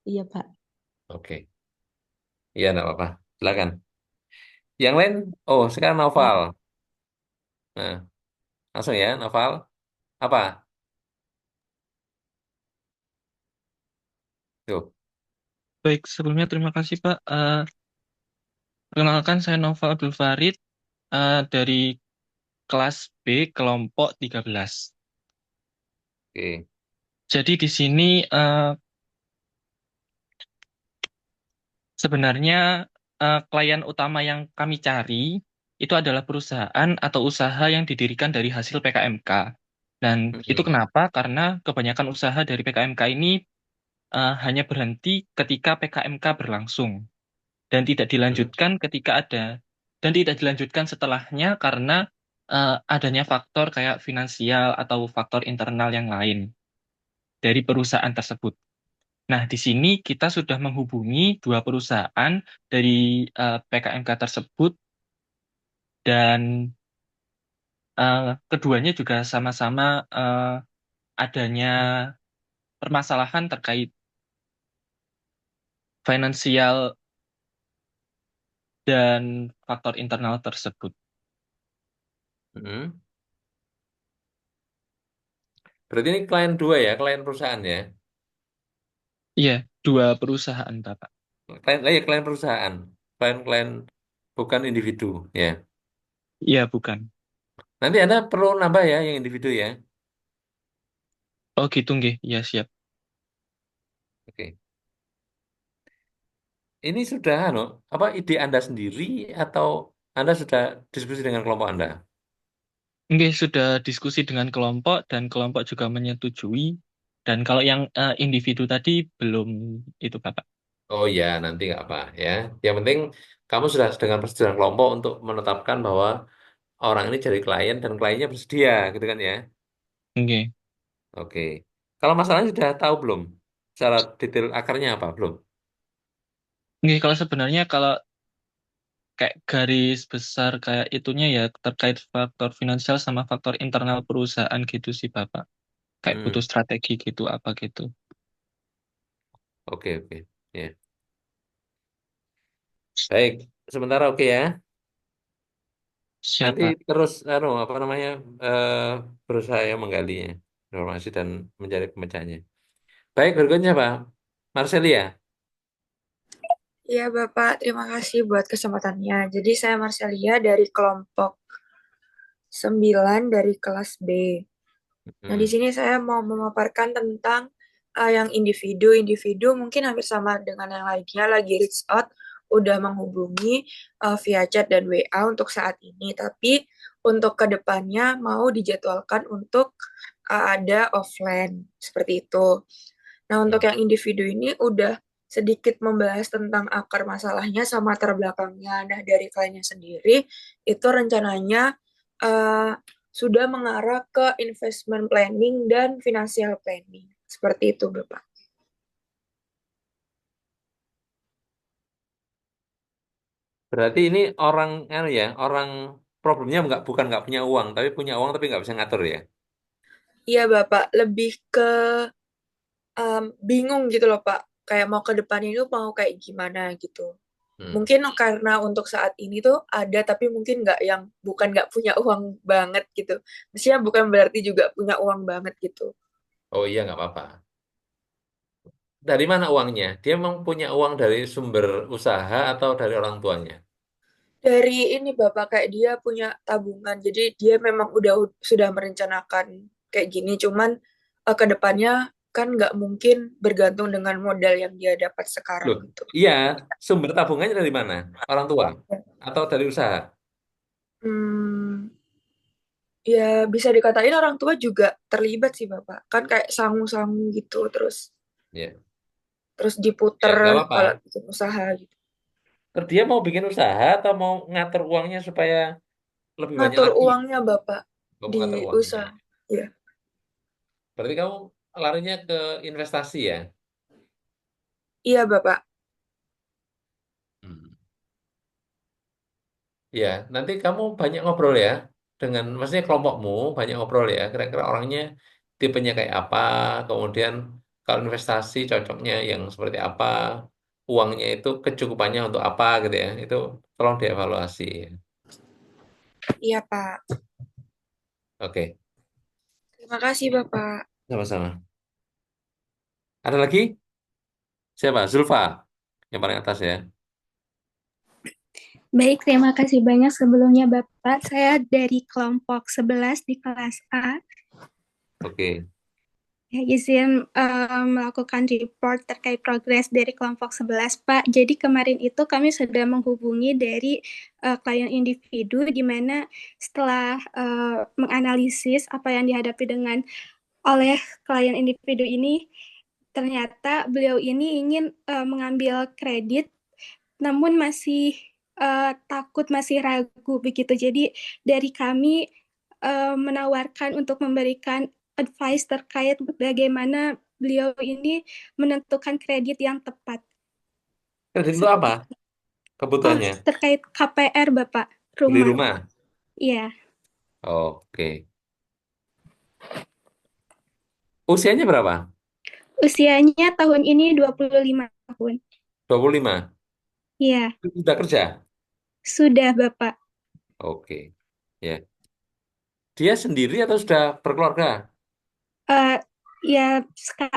Speaker 6: Iya, Pak.
Speaker 1: Oke. Iya, enggak apa-apa. Silakan. Yang lain, oh sekarang novel. Nah, langsung ya, novel. Apa? Tuh.
Speaker 7: Baik, sebelumnya terima kasih Pak. Perkenalkan saya Noval Abdul Farid dari kelas B kelompok 13.
Speaker 1: Oke.
Speaker 7: Jadi di sini sebenarnya klien utama yang kami cari itu adalah perusahaan atau usaha yang didirikan dari hasil PKMK. Dan itu
Speaker 1: Mm-mm.
Speaker 7: kenapa? Karena kebanyakan usaha dari PKMK ini hanya berhenti ketika PKMK berlangsung. Dan tidak
Speaker 1: Mm.
Speaker 7: dilanjutkan ketika ada dan tidak dilanjutkan setelahnya karena adanya faktor kayak finansial atau faktor internal yang lain dari perusahaan tersebut. Nah, di sini kita sudah menghubungi dua perusahaan dari PKMK tersebut dan keduanya juga sama-sama adanya permasalahan terkait finansial dan faktor internal tersebut.
Speaker 1: Mm-mm. Berarti ini klien dua ya, klien perusahaan ya.
Speaker 7: Iya, dua perusahaan, Bapak.
Speaker 1: Klien perusahaan. Klien bukan individu ya.
Speaker 7: Iya, bukan.
Speaker 1: Nanti Anda perlu nambah ya yang individu ya.
Speaker 7: Oh gitu nggih, ya siap.
Speaker 1: Oke. Ini sudah anu, apa ide Anda sendiri atau Anda sudah diskusi dengan kelompok Anda?
Speaker 7: Nggih, sudah diskusi dengan kelompok dan kelompok juga menyetujui. Dan kalau yang individu tadi belum itu Bapak.
Speaker 1: Oh ya, nanti nggak apa ya. Yang penting kamu sudah dengan persetujuan kelompok untuk menetapkan bahwa orang ini jadi klien dan kliennya bersedia, gitu kan ya?
Speaker 7: Nggih.
Speaker 1: Oke. Kalau masalahnya sudah tahu belum? secara detail akarnya apa? Belum.
Speaker 7: Nggih, kalau sebenarnya kalau kayak garis besar kayak itunya ya terkait faktor finansial sama faktor internal perusahaan gitu sih Bapak. Kayak
Speaker 1: Hmm,
Speaker 7: butuh strategi gitu apa gitu.
Speaker 1: oke oke. Ya. Baik, sementara oke ya. Nanti
Speaker 7: Siapa?
Speaker 1: terus apa namanya eh, berusaha menggalinya informasi dan mencari pemecahannya. Baik, berikutnya Pak Marcelia.
Speaker 8: Iya, Bapak. Terima kasih buat kesempatannya. Jadi saya Marcelia dari kelompok 9 dari kelas B. Nah, di
Speaker 1: Hmm.
Speaker 8: sini saya mau memaparkan tentang yang individu-individu mungkin hampir sama dengan yang lainnya lagi reach out, udah menghubungi via chat dan WA untuk saat ini. Tapi untuk kedepannya mau dijadwalkan untuk ada offline seperti itu. Nah, untuk yang individu ini udah sedikit membahas tentang akar masalahnya sama latar belakangnya. Nah, dari kliennya sendiri, itu rencananya eh, sudah mengarah ke investment planning dan financial planning. Seperti itu, Bapak.
Speaker 1: Berarti ini orang orang problemnya bukan nggak punya uang, tapi punya uang tapi nggak bisa ngatur ya.
Speaker 8: Iya, Bapak. Lebih ke bingung gitu loh, Pak. Kayak mau ke depannya itu mau kayak gimana gitu.
Speaker 1: Hmm.
Speaker 8: Mungkin karena untuk saat ini tuh ada, tapi mungkin nggak yang bukan nggak punya uang banget gitu. Maksudnya bukan berarti juga punya uang banget gitu.
Speaker 1: Oh iya nggak apa-apa. Dari mana uangnya? Dia memang punya uang dari sumber usaha atau dari orang tuanya?
Speaker 8: Dari ini Bapak kayak dia punya tabungan, jadi dia memang sudah merencanakan kayak gini. Cuman ke depannya kan nggak mungkin bergantung dengan modal yang dia dapat sekarang
Speaker 1: Loh,
Speaker 8: gitu.
Speaker 1: iya, sumber tabungannya dari mana? Orang tua atau dari usaha?
Speaker 8: Hmm, ya bisa dikatain orang tua juga terlibat sih Bapak. Kan kayak sangu-sangu gitu, terus
Speaker 1: Ya,
Speaker 8: terus
Speaker 1: ya
Speaker 8: diputer
Speaker 1: nggak
Speaker 8: kalau
Speaker 1: apa-apa.
Speaker 8: bikin usaha gitu.
Speaker 1: Terus dia mau bikin usaha atau mau ngatur uangnya supaya lebih banyak
Speaker 8: Ngatur
Speaker 1: lagi?
Speaker 8: uangnya Bapak
Speaker 1: Mau
Speaker 8: di
Speaker 1: ngatur uangnya.
Speaker 8: usaha. Ya,
Speaker 1: Berarti kamu larinya ke investasi ya?
Speaker 8: iya Bapak.
Speaker 1: Hmm. Ya, nanti kamu banyak ngobrol ya dengan, maksudnya kelompokmu banyak ngobrol ya. Kira-kira orangnya tipenya kayak apa, kemudian kalau investasi cocoknya yang seperti apa, uangnya itu kecukupannya untuk apa gitu ya. Itu tolong dievaluasi.
Speaker 8: Iya Pak.
Speaker 1: Oke,
Speaker 8: Terima kasih Bapak.
Speaker 1: sama-sama. Ada lagi? Siapa? Zulfa, yang paling atas ya.
Speaker 9: Baik, terima kasih banyak sebelumnya Bapak. Saya dari kelompok 11 di kelas A.
Speaker 1: Oke.
Speaker 9: Ya, izin melakukan report terkait progres dari kelompok 11, Pak. Jadi kemarin itu kami sudah menghubungi dari klien individu di mana setelah menganalisis apa yang dihadapi oleh klien individu ini, ternyata beliau ini ingin mengambil kredit namun masih takut, masih ragu begitu. Jadi dari kami menawarkan untuk memberikan advice terkait bagaimana beliau ini menentukan kredit yang tepat.
Speaker 1: Kredit itu apa?
Speaker 9: Seperti oh,
Speaker 1: Kebutuhannya?
Speaker 9: terkait KPR Bapak,
Speaker 1: Beli
Speaker 9: rumah.
Speaker 1: rumah?
Speaker 9: Iya.
Speaker 1: Oke. Usianya berapa?
Speaker 9: Usianya tahun ini 25 tahun.
Speaker 1: 25.
Speaker 9: Iya,
Speaker 1: Sudah kerja?
Speaker 9: sudah Bapak.
Speaker 1: Oke. Ya. Dia sendiri atau sudah berkeluarga?
Speaker 9: Eh, ya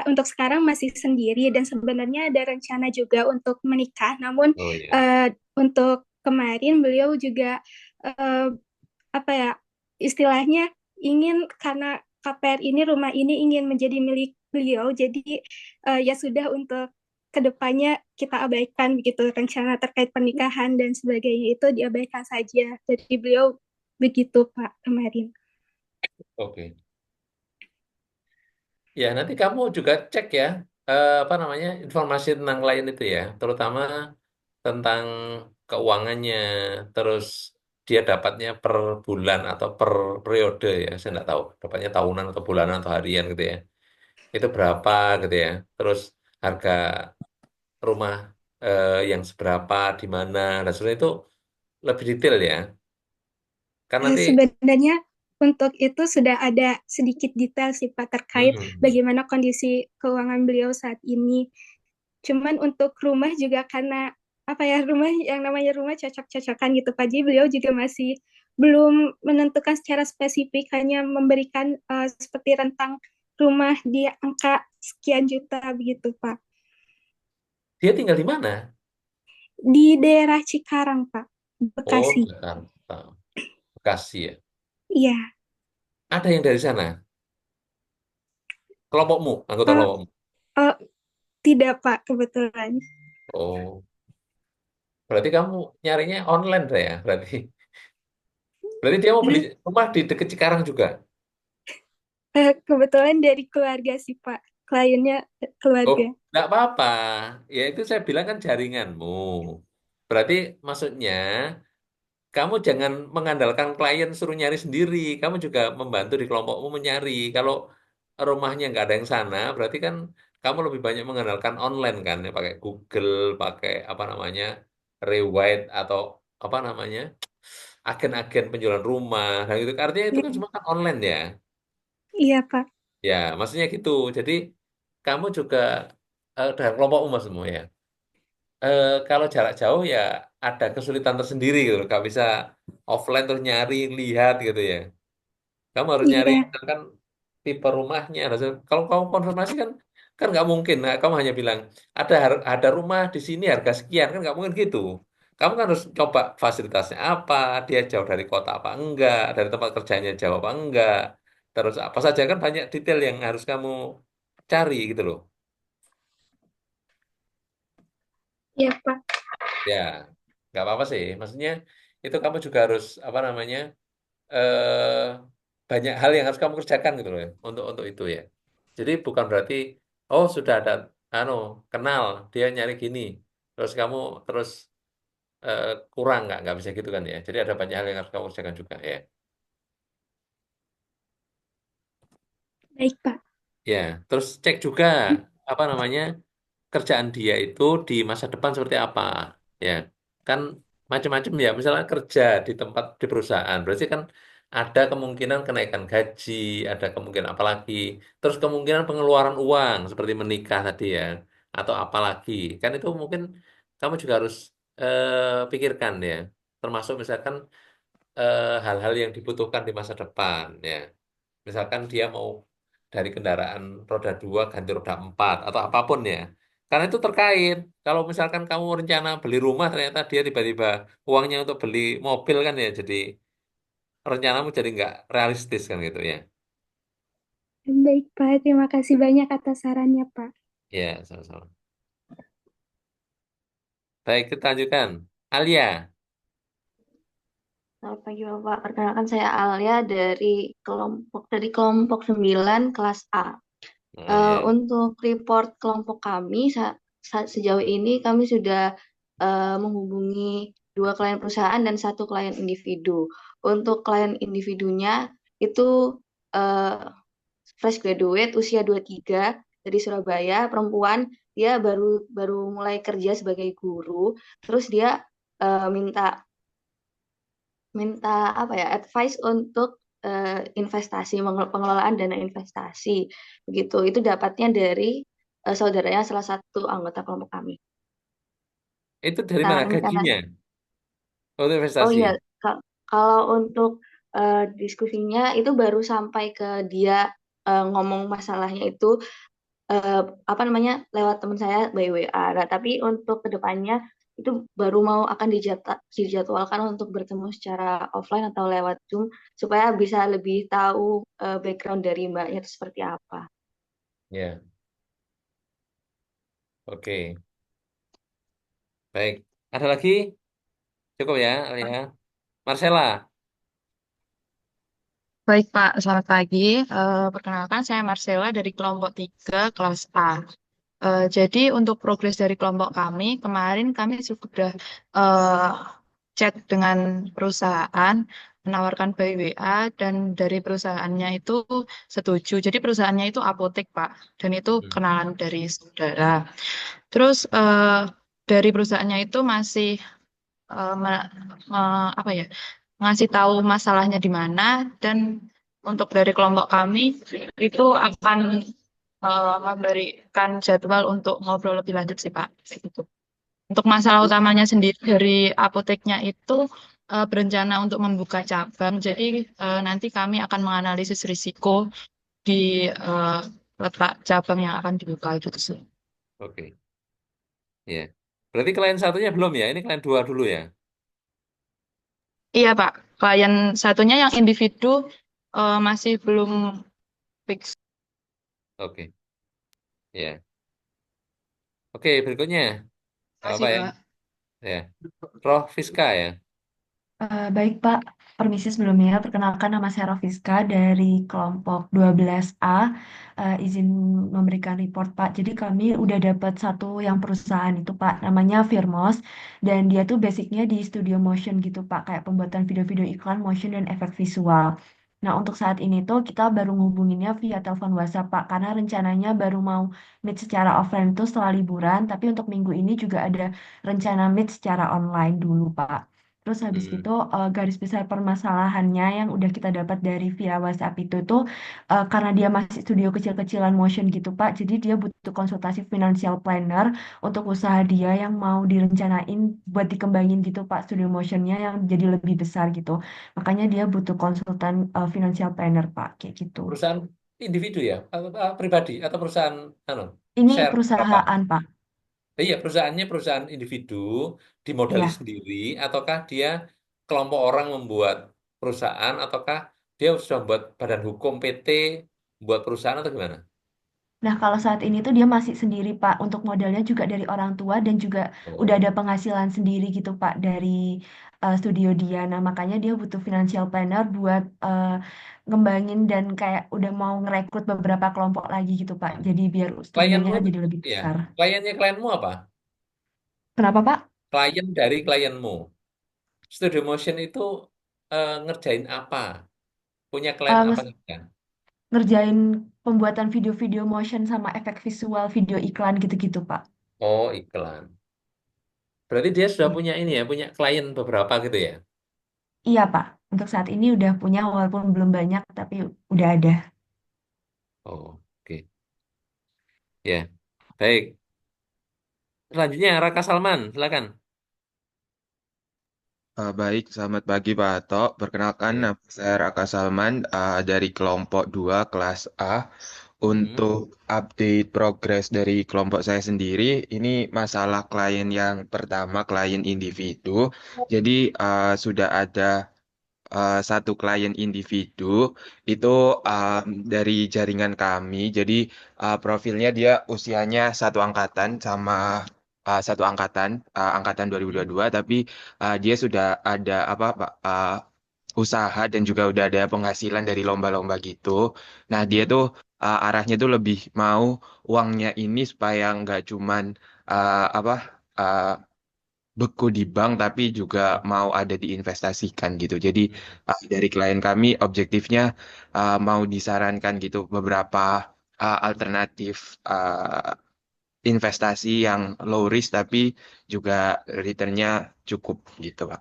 Speaker 9: untuk sekarang masih sendiri dan sebenarnya ada rencana juga untuk menikah. Namun
Speaker 1: Oh iya.
Speaker 9: untuk kemarin beliau juga eh, apa ya istilahnya ingin karena KPR ini rumah ini ingin menjadi milik beliau. Jadi ya sudah untuk kedepannya kita abaikan begitu rencana terkait pernikahan dan sebagainya itu diabaikan saja. Jadi beliau begitu Pak kemarin.
Speaker 1: Oke. Ya, nanti kamu juga cek ya, apa namanya, informasi tentang klien itu ya, terutama tentang keuangannya, terus dia dapatnya per bulan atau per periode ya, saya nggak tahu, dapatnya tahunan atau bulanan atau harian gitu ya. Itu berapa gitu ya. Terus harga rumah yang seberapa, di mana, dan sebenarnya itu lebih detail ya. Kan nanti,
Speaker 9: Sebenarnya untuk itu sudah ada sedikit detail sih Pak terkait
Speaker 1: hmm,
Speaker 9: bagaimana kondisi keuangan beliau saat ini. Cuman untuk rumah juga karena apa ya, rumah yang namanya rumah cocok-cocokan gitu Pak. Jadi beliau juga masih belum menentukan secara spesifik, hanya memberikan seperti rentang rumah di angka sekian juta begitu Pak.
Speaker 1: dia tinggal di mana?
Speaker 9: Di daerah Cikarang Pak,
Speaker 1: Oh,
Speaker 9: Bekasi.
Speaker 1: Jakarta. Bekasi ya.
Speaker 9: Iya.
Speaker 1: Ada yang dari sana? Kelompokmu, anggota
Speaker 9: Eh,
Speaker 1: kelompokmu.
Speaker 9: eh, tidak Pak, kebetulan.
Speaker 1: Oh, berarti kamu nyarinya online deh ya, berarti. Berarti dia mau beli rumah di dekat Cikarang juga.
Speaker 9: Kebetulan dari keluarga sih Pak, kliennya
Speaker 1: Oh,
Speaker 9: keluarga.
Speaker 1: nggak apa-apa. Ya itu saya bilang kan jaringanmu. Berarti maksudnya kamu jangan mengandalkan klien suruh nyari sendiri. Kamu juga membantu di kelompokmu menyari. Kalau rumahnya nggak ada yang sana, berarti kan kamu lebih banyak mengandalkan online kan, ya, pakai Google, pakai apa namanya, Rewide atau apa namanya, agen-agen penjualan rumah. Nah, itu artinya itu
Speaker 9: Ya,
Speaker 1: kan semua kan online ya.
Speaker 9: iya Pak.
Speaker 1: Ya, maksudnya gitu. Jadi kamu juga dengan kelompokmu maksudmu ya. Kalau jarak jauh ya ada kesulitan tersendiri gitu, loh. Nggak bisa offline terus nyari, lihat gitu ya. Kamu harus nyari
Speaker 9: Iya,
Speaker 1: kan tipe rumahnya. Kalau kamu konfirmasi kan kan nggak mungkin. Nah, kamu hanya bilang ada rumah di sini harga sekian kan nggak mungkin gitu. Kamu kan harus coba fasilitasnya apa, dia jauh dari kota apa enggak, dari tempat kerjanya jauh apa enggak. Terus apa saja kan banyak detail yang harus kamu cari gitu loh.
Speaker 9: iya Pak.
Speaker 1: Ya, nggak apa-apa sih. Maksudnya itu kamu juga harus apa namanya, eh banyak hal yang harus kamu kerjakan gitu loh ya, untuk itu ya. Jadi bukan berarti oh sudah ada anu kenal dia nyari gini, terus kamu terus eh, kurang nggak bisa gitu kan ya. Jadi ada banyak hal yang harus kamu kerjakan juga ya.
Speaker 9: Baik Pak.
Speaker 1: Ya, terus cek juga apa namanya, kerjaan dia itu di masa depan seperti apa ya, kan macam-macam ya, misalnya kerja di tempat di perusahaan berarti kan ada kemungkinan kenaikan gaji, ada kemungkinan apalagi, terus kemungkinan pengeluaran uang seperti menikah tadi ya, atau apalagi kan itu mungkin kamu juga harus pikirkan ya, termasuk misalkan hal-hal yang dibutuhkan di masa depan ya. Misalkan dia mau dari kendaraan roda 2 ganti roda 4 atau apapun ya. Karena itu terkait. Kalau misalkan kamu rencana beli rumah ternyata dia tiba-tiba uangnya untuk beli mobil kan ya. Jadi rencanamu jadi nggak realistis kan gitu ya.
Speaker 9: Baik Pak, terima kasih banyak atas sarannya Pak.
Speaker 1: Ya, sama-sama. Baik, kita lanjutkan. Alia.
Speaker 10: Selamat pagi Bapak, perkenalkan saya Alia dari kelompok 9 kelas A.
Speaker 1: Nah, ya.
Speaker 10: Untuk report kelompok kami sejauh ini kami sudah menghubungi 2 klien perusahaan dan 1 klien individu. Untuk klien individunya itu eh, fresh graduate usia 23 dari Surabaya, perempuan, dia baru baru mulai kerja sebagai guru, terus dia minta minta apa ya, advice untuk investasi, pengelolaan dana investasi begitu. Itu dapatnya dari saudaranya salah satu anggota kelompok kami.
Speaker 1: Itu dari
Speaker 10: Nah,
Speaker 1: mana
Speaker 10: rencana
Speaker 1: gajinya? Untuk
Speaker 10: oh
Speaker 1: investasi.
Speaker 10: iya, kalau untuk diskusinya itu baru sampai ke dia ngomong masalahnya itu eh, apa namanya, lewat teman saya by WA. Nah, tapi untuk kedepannya itu baru mau akan dijadwalkan untuk bertemu secara offline atau lewat Zoom supaya bisa lebih tahu background dari mbaknya itu seperti apa.
Speaker 1: Ya, oke. Baik. Ada lagi? Cukup ya, Alia. Marcella.
Speaker 11: Baik Pak, selamat pagi. Perkenalkan saya Marcella dari kelompok 3 kelas A. Jadi untuk progres dari kelompok kami, kemarin kami sudah eh, chat dengan perusahaan, menawarkan by WA, dan dari perusahaannya itu setuju. Jadi perusahaannya itu apotek, Pak, dan itu
Speaker 1: Hmm.
Speaker 11: kenalan dari saudara. Terus dari perusahaannya itu masih eh, me- apa ya, ngasih tahu masalahnya di mana, dan untuk dari kelompok kami itu akan memberikan jadwal untuk ngobrol lebih lanjut sih Pak. Kayak gitu. Untuk masalah utamanya sendiri dari apoteknya itu berencana untuk membuka cabang. Jadi nanti kami akan menganalisis risiko di eh, letak cabang yang akan dibuka itu sih.
Speaker 1: Oke, ya. Berarti klien satunya belum ya? Ini klien dua dulu ya?
Speaker 11: Iya Pak, klien satunya yang individu masih belum fix.
Speaker 1: Oke, ya. Oke, berikutnya.
Speaker 11: Terima kasih
Speaker 1: Apa ya?
Speaker 11: Pak.
Speaker 1: Ya. Prof. Fiska ya?
Speaker 12: Baik Pak, permisi sebelumnya. Perkenalkan nama saya Rafiska dari kelompok 12A. Izin memberikan report Pak. Jadi kami udah dapat satu yang perusahaan itu Pak, namanya Firmos. Dan dia tuh basicnya di studio motion gitu Pak, kayak pembuatan video-video iklan, motion, dan efek visual. Nah untuk saat ini tuh kita baru ngubunginnya via telepon WhatsApp Pak, karena rencananya baru mau meet secara offline tuh setelah liburan, tapi untuk minggu ini juga ada rencana meet secara online dulu Pak. Terus habis
Speaker 1: Hmm.
Speaker 12: itu garis besar permasalahannya yang udah kita dapat dari via WhatsApp itu tuh karena dia masih studio kecil-kecilan motion gitu Pak, jadi dia butuh konsultasi financial planner untuk usaha dia yang mau direncanain buat dikembangin gitu Pak, studio motionnya yang jadi lebih besar gitu. Makanya dia butuh konsultan financial planner Pak, kayak gitu.
Speaker 1: Perusahaan individu ya? Atau pribadi? Atau perusahaan anu,
Speaker 12: Ini
Speaker 1: share apa?
Speaker 12: perusahaan Pak.
Speaker 1: Iya, perusahaannya perusahaan individu dimodali
Speaker 12: Iya.
Speaker 1: sendiri, ataukah dia kelompok orang membuat perusahaan, ataukah dia sudah membuat badan hukum PT, buat perusahaan atau gimana?
Speaker 12: Nah, kalau saat ini tuh dia masih sendiri, Pak. Untuk modalnya juga dari orang tua dan juga udah
Speaker 1: Oh.
Speaker 12: ada penghasilan sendiri gitu, Pak, dari studio dia. Nah, makanya dia butuh financial planner buat ngembangin dan kayak udah mau ngerekrut beberapa kelompok lagi gitu, Pak. Jadi biar studionya
Speaker 1: Klienmu,
Speaker 12: jadi lebih
Speaker 1: ya,
Speaker 12: besar.
Speaker 1: klienmu apa?
Speaker 12: Kenapa, Pak?
Speaker 1: Klien dari klienmu. Studio Motion itu ngerjain apa? Punya klien
Speaker 12: Eh,
Speaker 1: apa
Speaker 12: nges-
Speaker 1: saja?
Speaker 12: Ngerjain pembuatan video-video motion sama efek visual video iklan gitu-gitu, Pak.
Speaker 1: Oh, iklan. Berarti dia sudah punya ini ya, punya klien beberapa gitu ya?
Speaker 12: Iya, Pak. Untuk saat ini udah punya walaupun belum banyak, tapi udah ada.
Speaker 1: Oh, oke. Ya, baik. Selanjutnya Raka Salman, silakan.
Speaker 13: Baik, selamat pagi Pak Ato. Perkenalkan,
Speaker 1: Ya.
Speaker 13: nama saya Raka Salman dari kelompok 2 kelas A.
Speaker 1: Mm-mm.
Speaker 13: Untuk update progres dari kelompok saya sendiri, ini masalah klien yang pertama, klien individu. Jadi sudah ada satu klien individu itu dari jaringan kami. Jadi profilnya dia usianya satu angkatan sama satu angkatan, angkatan
Speaker 1: Hmm.
Speaker 13: 2022, tapi dia sudah ada apa Pak, usaha dan juga udah ada penghasilan dari lomba-lomba gitu. Nah, dia
Speaker 1: Hmm.
Speaker 13: tuh arahnya tuh lebih mau uangnya ini supaya nggak cuman apa uh, beku di bank tapi juga mau ada diinvestasikan gitu. Jadi dari klien kami objektifnya mau disarankan gitu beberapa alternatif investasi yang low risk tapi juga returnnya cukup gitu Pak.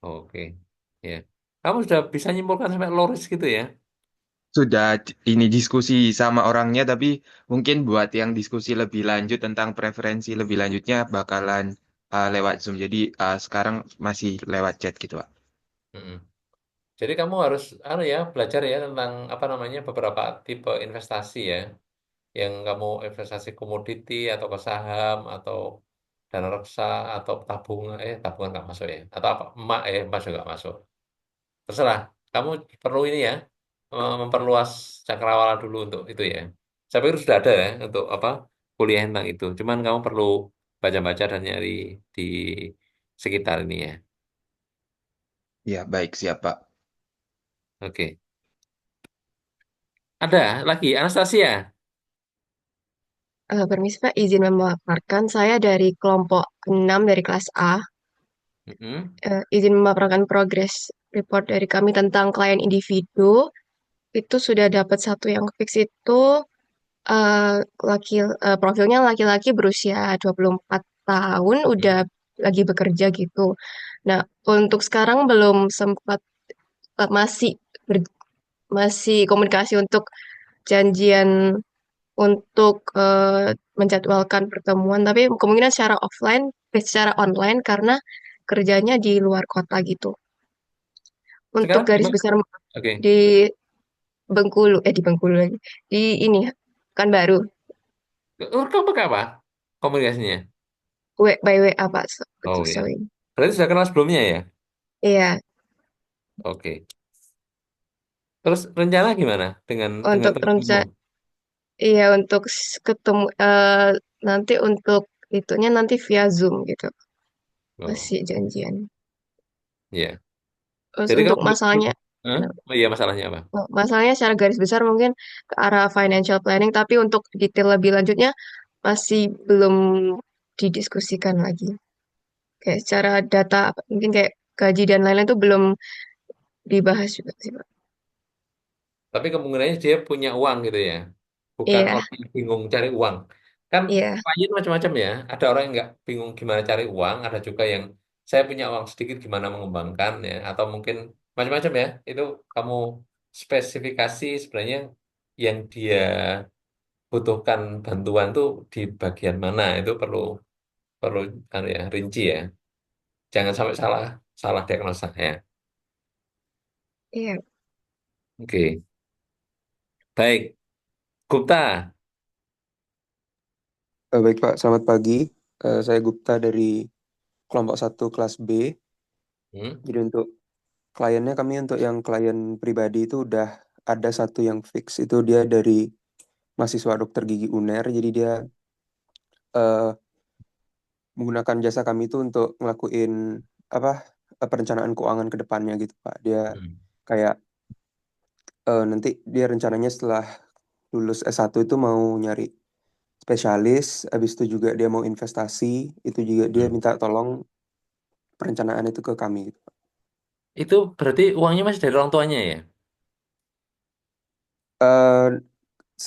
Speaker 1: Oke. Ya. Kamu sudah bisa nyimpulkan sampai loris gitu ya?
Speaker 13: Sudah ini diskusi sama orangnya tapi mungkin buat yang diskusi lebih lanjut tentang preferensi lebih lanjutnya bakalan lewat Zoom. Jadi sekarang masih lewat chat gitu Pak.
Speaker 1: Mm-mm. Jadi kamu harus anu ya, belajar ya tentang apa namanya beberapa tipe investasi ya. Yang kamu investasi komoditi atau ke saham atau dana reksa atau tabungan, tabungan nggak masuk ya, atau apa, emas juga nggak masuk. Terserah. Kamu perlu ini ya, memperluas cakrawala dulu untuk itu ya. Saya pikir sudah ada ya untuk apa kuliah tentang itu. Cuman kamu perlu baca-baca dan nyari di sekitar ini ya.
Speaker 13: Ya, baik, siap, Pak.
Speaker 1: Oke. Ada lagi Anastasia.
Speaker 14: Permisi Pak, izin memaparkan saya dari kelompok 6 dari kelas A.
Speaker 1: Mm-mm.
Speaker 14: Izin memaparkan progres report dari kami tentang klien individu. Itu sudah dapat satu yang fix itu profilnya laki-laki berusia 24 tahun, udah lagi bekerja gitu. Nah, untuk sekarang belum sempat, masih komunikasi untuk janjian untuk menjadwalkan pertemuan, tapi kemungkinan secara online karena kerjanya di luar kota gitu. Untuk
Speaker 1: Sekarang
Speaker 14: garis
Speaker 1: gimana?
Speaker 14: besar
Speaker 1: Oke.
Speaker 14: di di Bengkulu lagi, di ini kan baru
Speaker 1: Kamu pakai apa komunikasinya?
Speaker 14: by WA Pak,
Speaker 1: Oh
Speaker 14: untuk
Speaker 1: ya.
Speaker 14: sewing.
Speaker 1: Berarti sudah kenal sebelumnya ya?
Speaker 14: Iya,
Speaker 1: Oke. Terus rencana gimana dengan
Speaker 14: untuk
Speaker 1: temanmu?
Speaker 14: iya untuk ketemu nanti untuk itunya nanti via Zoom gitu,
Speaker 1: Oh,
Speaker 14: masih janjian.
Speaker 1: iya.
Speaker 14: Terus
Speaker 1: Jadi kamu
Speaker 14: untuk
Speaker 1: belum,
Speaker 14: masalahnya,
Speaker 1: Hah? Oh iya, masalahnya apa?
Speaker 14: masalahnya secara garis besar mungkin ke arah financial planning, tapi untuk detail lebih lanjutnya masih belum didiskusikan lagi. Kayak secara data, mungkin kayak gaji dan lain-lain itu belum dibahas juga sih, Pak.
Speaker 1: Tapi kemungkinannya dia punya uang gitu ya. Bukan
Speaker 14: Iya,
Speaker 1: orang yang bingung cari uang. Kan
Speaker 14: iya,
Speaker 1: klien macam-macam ya. Ada orang yang nggak bingung gimana cari uang. Ada juga yang saya punya uang sedikit gimana mengembangkan ya. Atau mungkin macam-macam ya. Itu kamu spesifikasi sebenarnya yang dia butuhkan bantuan tuh di bagian mana. Itu perlu perlu kan ya rinci ya. Jangan sampai salah salah diagnosa ya.
Speaker 14: iya.
Speaker 1: Oke. Baik. Gupta.
Speaker 15: Baik Pak, selamat pagi. Saya Gupta dari kelompok satu kelas B.
Speaker 1: Hmm?
Speaker 15: Jadi untuk kliennya kami untuk yang klien pribadi itu udah ada satu yang fix. Itu dia dari mahasiswa dokter gigi UNER. Jadi dia eh, menggunakan jasa kami itu untuk ngelakuin apa perencanaan keuangan ke depannya gitu Pak. Dia
Speaker 1: Hmm.
Speaker 15: kayak nanti dia rencananya setelah lulus S1 itu mau nyari spesialis, habis itu juga dia mau investasi, itu juga dia
Speaker 1: Hmm.
Speaker 15: minta tolong perencanaan itu ke kami gitu.
Speaker 1: Itu berarti uangnya masih dari orang tuanya ya?
Speaker 15: Eh,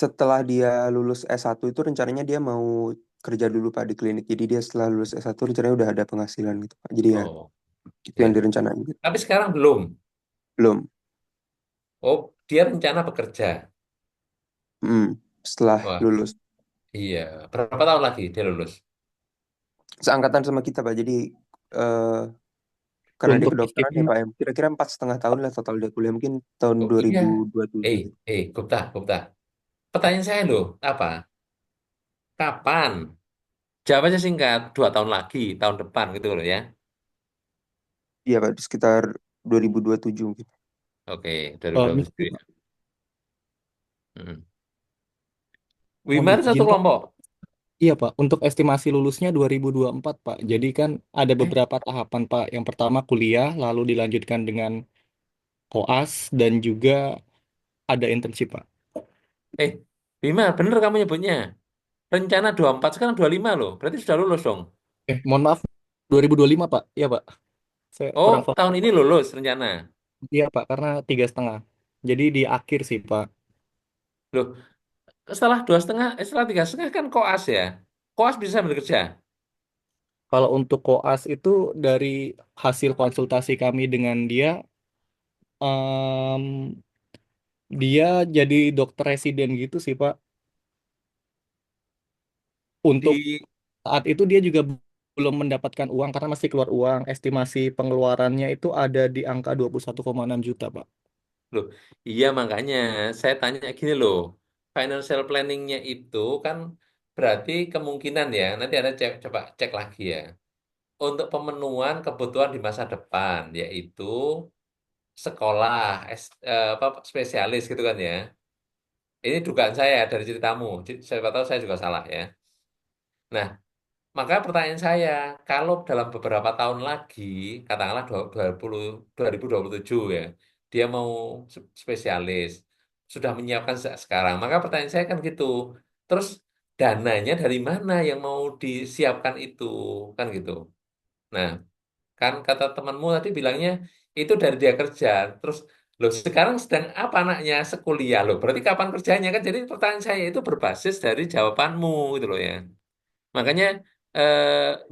Speaker 15: Setelah dia lulus S1 itu rencananya dia mau kerja dulu Pak di klinik. Jadi dia setelah lulus S1 rencananya udah ada penghasilan gitu Pak. Jadi ya
Speaker 1: Oh,
Speaker 15: itu
Speaker 1: ya.
Speaker 15: yang direncanain gitu.
Speaker 1: Tapi sekarang belum.
Speaker 15: Belum.
Speaker 1: Oh, dia rencana bekerja.
Speaker 15: Setelah
Speaker 1: Wah,
Speaker 15: lulus.
Speaker 1: iya. Berapa tahun lagi dia lulus?
Speaker 15: Seangkatan sama kita Pak. Jadi eh, karena dia
Speaker 16: Untuk
Speaker 15: kedokteran ya
Speaker 16: izinnya,
Speaker 15: Pak ya. Kira-kira 4,5 tahun lah total dia kuliah. Mungkin tahun
Speaker 1: Oh,
Speaker 15: dua
Speaker 1: iya.
Speaker 15: ribu dua puluh
Speaker 1: Eh,
Speaker 15: tujuh
Speaker 1: Gupta, Gupta. Pertanyaan saya loh, apa? Kapan? Jawab aja singkat. 2 tahun lagi, tahun depan gitu loh ya.
Speaker 15: Iya Pak, di sekitar 2027 mungkin.
Speaker 1: Oke,
Speaker 16: ini
Speaker 1: 2027 ya. Hmm.
Speaker 16: mohon
Speaker 1: Wimar satu
Speaker 16: izin Pak.
Speaker 1: kelompok.
Speaker 16: Iya Pak, untuk estimasi lulusnya 2024 Pak. Jadi kan ada
Speaker 1: Eh,
Speaker 16: beberapa tahapan Pak. Yang pertama kuliah, lalu dilanjutkan dengan koas dan juga ada internship Pak.
Speaker 1: eh, Wimar, bener kamu nyebutnya. Rencana 24, sekarang 25 loh. Berarti sudah lulus dong.
Speaker 16: Mohon maaf, 2025 Pak. Iya Pak, saya
Speaker 1: Oh,
Speaker 16: kurang
Speaker 1: tahun
Speaker 16: fokus
Speaker 1: ini
Speaker 16: Pak.
Speaker 1: lulus rencana.
Speaker 16: Iya Pak, karena 3,5. Jadi di akhir sih Pak.
Speaker 1: Loh, setelah 2,5, setelah 3,5 kan koas ya. Koas bisa sambil kerja.
Speaker 16: Kalau untuk koas itu dari hasil konsultasi kami dengan dia, em, dia jadi dokter residen gitu sih Pak. Untuk
Speaker 1: Di
Speaker 16: saat itu dia juga belum mendapatkan uang karena masih keluar uang. Estimasi pengeluarannya itu ada di angka 21,6 juta Pak.
Speaker 1: Loh, iya makanya saya tanya gini loh. Financial planningnya itu kan berarti kemungkinan ya. Nanti ada coba cek lagi ya. Untuk pemenuhan kebutuhan di masa depan, yaitu sekolah, apa, spesialis gitu kan ya. Ini dugaan saya dari ceritamu. Siapa tahu saya juga salah ya. Nah, maka pertanyaan saya, kalau dalam beberapa tahun lagi, katakanlah 2027 ya, dia mau spesialis, sudah menyiapkan sejak sekarang, maka pertanyaan saya kan gitu. Terus dananya dari mana yang mau disiapkan itu, kan gitu. Nah, Kan kata temanmu tadi bilangnya itu dari dia kerja. Terus loh sekarang sedang apa anaknya sekuliah loh. Berarti kapan kerjanya kan? Jadi pertanyaan saya itu berbasis dari jawabanmu gitu loh ya. Makanya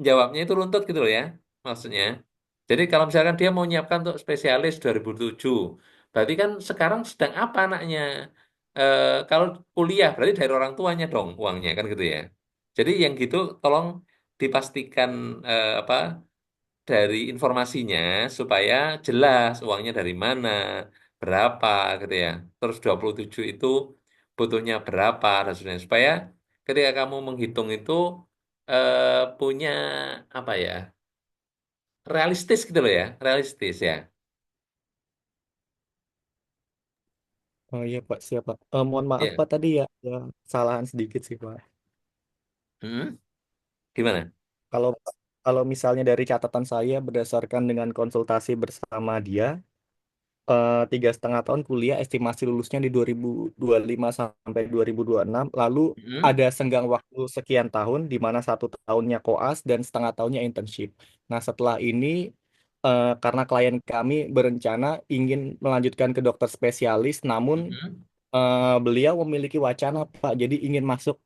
Speaker 1: jawabnya itu runtut gitu loh ya, maksudnya. Jadi kalau misalkan dia mau nyiapkan untuk spesialis 2007, berarti kan sekarang sedang apa anaknya? Kalau kuliah berarti dari orang tuanya dong uangnya kan gitu ya. Jadi yang gitu tolong dipastikan apa dari informasinya supaya jelas uangnya dari mana, berapa gitu ya. Terus 27 itu butuhnya berapa dan sebagainya. Supaya ketika kamu menghitung itu punya apa ya? Realistis gitu loh ya, realistis ya.
Speaker 16: Oh iya Pak, siap Pak. Mohon maaf
Speaker 1: Ya.
Speaker 16: Pak tadi ya, ya kesalahan sedikit sih Pak.
Speaker 1: Hmm? Gimana?
Speaker 16: Kalau kalau misalnya dari catatan saya berdasarkan dengan konsultasi bersama dia, 3,5 tahun kuliah, estimasi lulusnya di 2025 sampai 2026, lalu
Speaker 1: Hmm?
Speaker 16: ada senggang waktu sekian tahun di mana 1 tahunnya koas dan setengah tahunnya internship. Nah setelah ini karena klien kami berencana ingin melanjutkan ke dokter spesialis, namun
Speaker 1: Hmm?
Speaker 16: beliau memiliki wacana Pak, jadi ingin masuk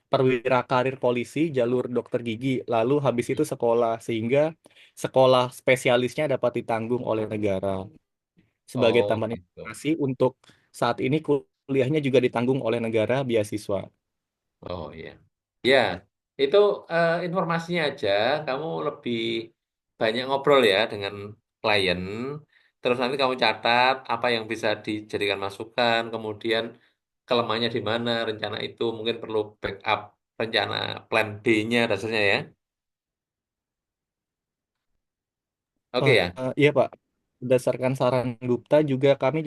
Speaker 16: perwira karir polisi jalur dokter gigi, lalu habis itu sekolah sehingga sekolah spesialisnya dapat ditanggung oleh negara. Sebagai
Speaker 1: Oh
Speaker 16: tambahan
Speaker 1: gitu.
Speaker 16: informasi, untuk saat ini kuliahnya juga ditanggung oleh negara beasiswa.
Speaker 1: Oh iya. Ya, itu informasinya aja. Kamu lebih banyak ngobrol ya dengan klien. Terus nanti kamu catat apa yang bisa dijadikan masukan, kemudian kelemahannya di mana, rencana itu mungkin perlu backup rencana plan B-nya rasanya ya. Oke ya?
Speaker 16: Iya Pak, berdasarkan saran Gupta juga kami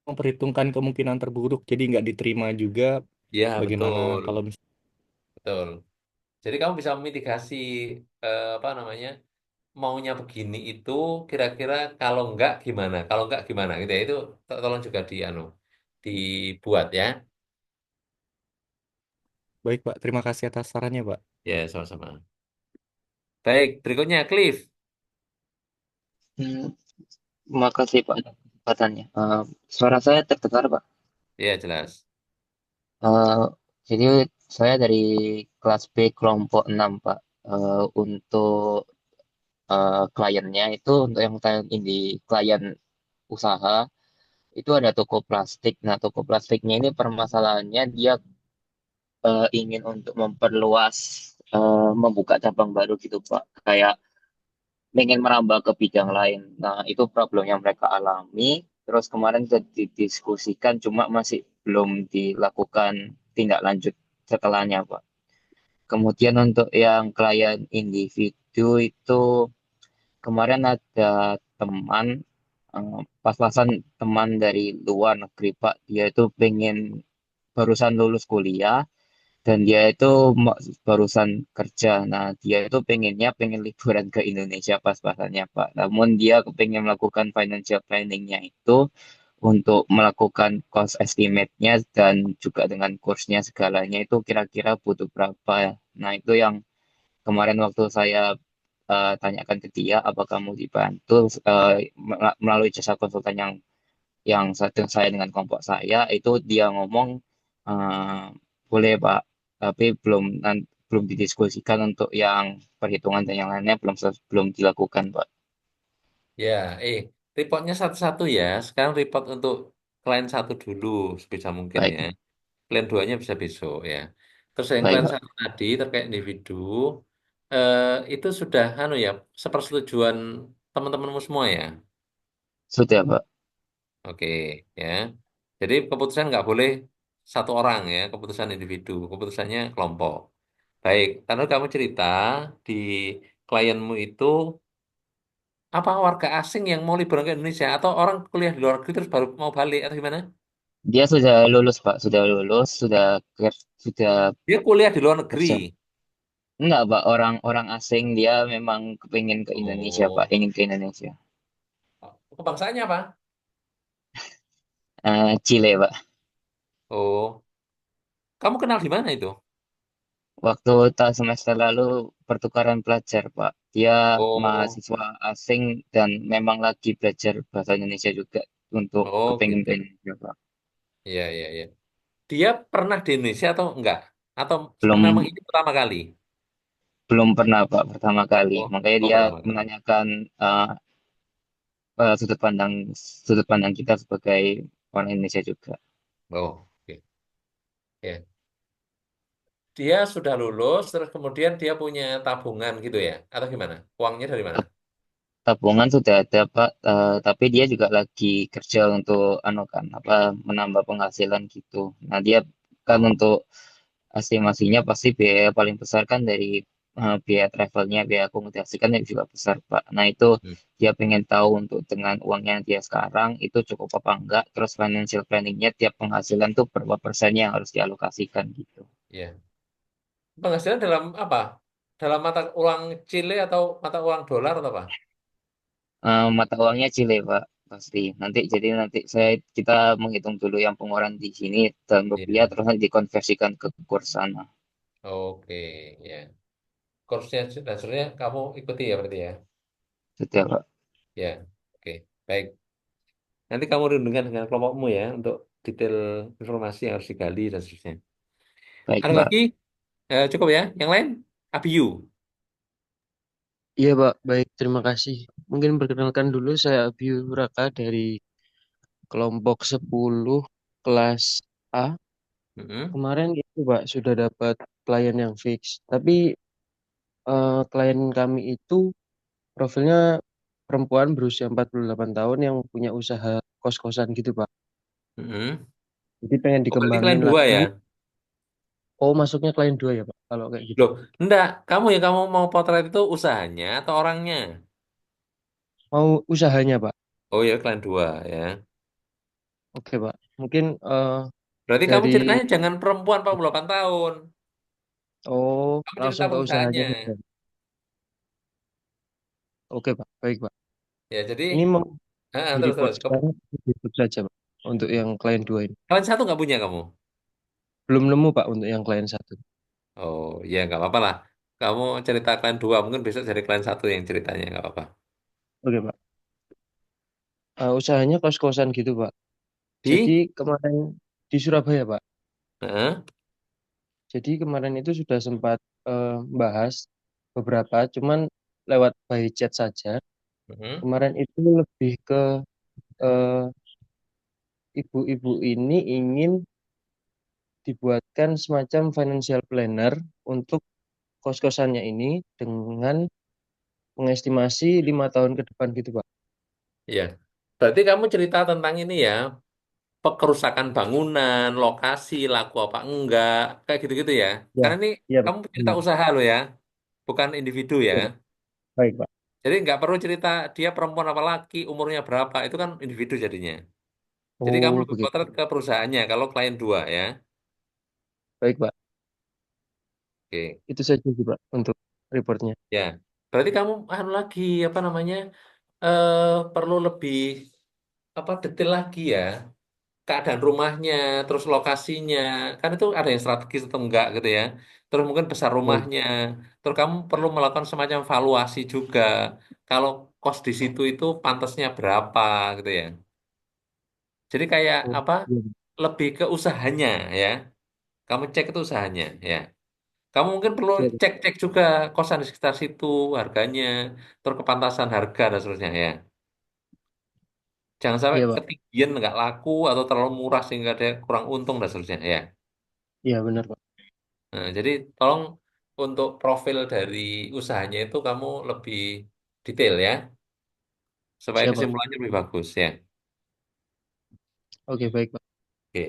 Speaker 16: memperhitungkan kemungkinan terburuk, jadi nggak diterima juga.
Speaker 1: Ya,
Speaker 16: Bagaimana
Speaker 1: betul.
Speaker 16: kalau misalnya
Speaker 1: Betul. Jadi kamu bisa memitigasi apa namanya? Maunya begini itu kira-kira kalau enggak gimana? Kalau enggak gimana gitu ya. Itu tolong juga dibuat ya.
Speaker 16: baik Pak, terima kasih atas sarannya Pak.
Speaker 1: Ya, sama-sama. Baik, berikutnya Cliff.
Speaker 17: Hmm, makasih Pak atas kesempatannya. Suara saya terdengar Pak.
Speaker 1: Ya, jelas.
Speaker 17: Eh, jadi saya dari kelas B kelompok 6 Pak. Untuk kliennya itu untuk yang klien ini klien usaha itu ada toko plastik. Nah toko plastiknya ini permasalahannya dia ingin untuk memperluas membuka cabang baru gitu Pak. Kayak ingin merambah ke bidang lain. Nah, itu problem yang mereka alami. Terus kemarin sudah didiskusikan, cuma masih belum dilakukan tindak lanjut setelahnya, Pak. Kemudian untuk yang klien individu itu kemarin ada teman, pas-pasan teman dari luar negeri, Pak. Dia itu pengen barusan lulus kuliah, dan dia itu barusan kerja. Nah, dia itu pengen liburan ke Indonesia pas-pasannya, Pak. Namun dia pengen melakukan financial planningnya itu untuk melakukan cost estimate-nya dan juga dengan kursnya segalanya itu kira-kira butuh berapa ya. Nah, itu yang kemarin waktu saya tanyakan ke dia, apa kamu dibantu melalui jasa konsultan yang satu saya dengan kelompok saya itu dia ngomong eh, boleh Pak, tapi belum didiskusikan untuk yang perhitungan dan yang lainnya belum dilakukan Pak.
Speaker 1: Ya, reportnya satu-satu ya. Sekarang report untuk klien satu dulu sebisa mungkin
Speaker 17: Baik,
Speaker 1: ya. Klien duanya bisa besok ya. Terus yang
Speaker 17: baik
Speaker 1: klien
Speaker 17: Pak.
Speaker 1: satu tadi terkait individu, eh, itu sudah anu ya, sepersetujuan teman-temanmu semua ya.
Speaker 17: Sudah Pak.
Speaker 1: Oke, ya. Jadi keputusan nggak boleh satu orang ya, keputusan individu, keputusannya kelompok. Baik, karena kamu cerita di klienmu itu apa warga asing yang mau liburan ke Indonesia atau orang kuliah di luar negeri terus baru mau balik atau gimana?
Speaker 17: Dia sudah lulus Pak, sudah lulus, sudah
Speaker 1: Dia kuliah di luar negeri.
Speaker 17: kerja. Enggak Pak, orang asing dia memang kepingin ke Indonesia Pak,
Speaker 1: Oh,
Speaker 17: ingin ke Indonesia.
Speaker 1: kebangsaannya apa?
Speaker 17: Chile Pak.
Speaker 1: Oh, kamu kenal di mana itu?
Speaker 17: Waktu tak semester lalu pertukaran pelajar, Pak. Dia
Speaker 1: Oh,
Speaker 17: mahasiswa asing dan memang lagi belajar bahasa Indonesia juga untuk
Speaker 1: oh
Speaker 17: kepengen
Speaker 1: gitu.
Speaker 17: ke Indonesia, Pak.
Speaker 1: Iya, iya, iya. Dia pernah di Indonesia atau enggak? Atau memang
Speaker 17: Belum
Speaker 1: ini pertama kali?
Speaker 17: belum pernah, Pak, pertama kali.
Speaker 1: Oh,
Speaker 17: Makanya
Speaker 1: oh
Speaker 17: dia
Speaker 1: pertama kali.
Speaker 17: menanyakan eh, sudut pandang kita sebagai orang Indonesia juga.
Speaker 1: Oh, oke. Ya. Dia sudah lulus, terus kemudian dia punya tabungan gitu ya? Atau gimana? Uangnya dari mana?
Speaker 17: Tabungan sudah ada, Pak, tapi dia juga lagi kerja untuk anu kan apa menambah penghasilan gitu. Nah, dia kan
Speaker 1: Oh,
Speaker 17: untuk estimasinya pasti biaya paling besar kan dari biaya travelnya, biaya akomodasi kan yang juga besar, Pak. Nah, itu
Speaker 1: hmm,
Speaker 17: dia pengen tahu untuk dengan uangnya dia sekarang itu cukup apa enggak, terus financial planningnya tiap penghasilan tuh berapa persennya yang harus dialokasikan gitu.
Speaker 1: ya. Penghasilan dalam apa? Dalam mata uang Chile atau mata uang dolar atau apa?
Speaker 17: Mata uangnya Chile, Pak, pasti. Nanti kita menghitung dulu yang pengeluaran di sini dalam rupiah
Speaker 1: Iya.
Speaker 17: terus nanti dikonversikan ke kurs sana.
Speaker 1: Oke, ya. Kursnya dasarnya kamu ikuti ya berarti ya?
Speaker 17: Sudah, Pak.
Speaker 1: Ya, oke. Baik. Nanti kamu rundingkan dengan kelompokmu ya untuk detail informasi yang harus digali dan seterusnya.
Speaker 17: Baik,
Speaker 1: Ada
Speaker 17: Pak.
Speaker 1: lagi? Cukup ya? Yang lain? Abiu.
Speaker 18: Iya, Pak. Baik, terima kasih. Mungkin perkenalkan dulu saya Abiy Raka dari kelompok 10 kelas A.
Speaker 1: Mm-mm.
Speaker 18: Kemarin itu, Pak, sudah dapat klien yang fix. Tapi klien kami itu profilnya perempuan berusia 48 tahun yang punya usaha kos-kosan gitu, Pak.
Speaker 1: Mm-mm.
Speaker 18: Jadi pengen
Speaker 1: Oh, berarti kalian
Speaker 18: dikembangin
Speaker 1: dua
Speaker 18: lagi.
Speaker 1: ya?
Speaker 18: Oh, masuknya klien dua ya, Pak, kalau kayak gitu.
Speaker 1: Loh, enggak. Kamu mau potret itu usahanya atau orangnya?
Speaker 18: Mau usahanya, Pak.
Speaker 1: Oh ya, klien dua ya.
Speaker 18: Oke, Pak. Mungkin
Speaker 1: Berarti kamu
Speaker 18: dari...
Speaker 1: ceritanya jangan perempuan 48 tahun.
Speaker 18: Oh,
Speaker 1: Kamu cerita
Speaker 18: langsung ke usahanya
Speaker 1: perusahaannya.
Speaker 18: saja. Oke, Pak. Baik, Pak.
Speaker 1: Ya, jadi
Speaker 18: Ini mau di
Speaker 1: terus
Speaker 18: report
Speaker 1: terus.
Speaker 18: sekarang YouTube saja, Pak. Untuk yang klien dua ini.
Speaker 1: Klien satu nggak punya kamu?
Speaker 18: Belum nemu, Pak, untuk yang klien satu.
Speaker 1: Oh, ya nggak apa-apa lah. Kamu cerita klien dua, mungkin besok jadi klien satu yang ceritanya nggak apa-apa.
Speaker 18: Oke, Pak. Usahanya kos-kosan gitu, Pak. Jadi
Speaker 1: Di?
Speaker 18: kemarin di Surabaya, Pak.
Speaker 1: Heeh.
Speaker 18: Jadi kemarin itu sudah sempat bahas beberapa, cuman lewat by chat saja.
Speaker 1: Heeh.
Speaker 18: Kemarin itu lebih ke eh, ibu-ibu ini ingin dibuatkan semacam financial planner untuk kos-kosannya ini dengan mengestimasi 5 tahun ke depan gitu, Pak.
Speaker 1: Iya. Berarti kamu cerita tentang ini ya, kerusakan bangunan, lokasi, laku apa enggak, kayak gitu-gitu ya.
Speaker 18: Ya,
Speaker 1: Karena ini
Speaker 18: iya, Pak.
Speaker 1: kamu cerita
Speaker 18: Benar.
Speaker 1: usaha lo ya, bukan individu ya.
Speaker 18: Iya, Pak. Baik, Pak.
Speaker 1: Jadi nggak perlu cerita dia perempuan apa laki, umurnya berapa, itu kan individu jadinya. Jadi kamu
Speaker 18: Oh,
Speaker 1: lebih
Speaker 18: begitu.
Speaker 1: potret ke perusahaannya, kalau klien dua ya.
Speaker 18: Baik, Pak.
Speaker 1: Oke.
Speaker 18: Itu saja sih, Pak, untuk reportnya.
Speaker 1: Ya, berarti kamu anu lagi apa namanya perlu lebih apa detail lagi ya keadaan rumahnya, terus lokasinya, kan itu ada yang strategis atau enggak gitu ya. Terus mungkin besar
Speaker 18: Baik.
Speaker 1: rumahnya, terus kamu perlu melakukan semacam valuasi juga. Kalau kos di situ itu pantasnya berapa gitu ya. Jadi kayak
Speaker 18: Oh,
Speaker 1: apa?
Speaker 18: iya, Pak.
Speaker 1: Lebih ke usahanya ya. Kamu cek itu usahanya ya. Kamu mungkin perlu
Speaker 18: Iya, Pak.
Speaker 1: cek-cek juga kosan di sekitar situ, harganya, terus kepantasan harga dan seterusnya ya. Jangan sampai
Speaker 18: Iya, Pak.
Speaker 1: ketinggian nggak laku atau terlalu murah sehingga ada kurang untung dan seterusnya ya.
Speaker 18: Iya, benar, Pak.
Speaker 1: Nah, jadi tolong untuk profil dari usahanya itu kamu lebih detail ya, supaya
Speaker 18: Siap, Pak.
Speaker 1: kesimpulannya lebih bagus ya.
Speaker 18: Oke, baik, Pak.
Speaker 1: Oke.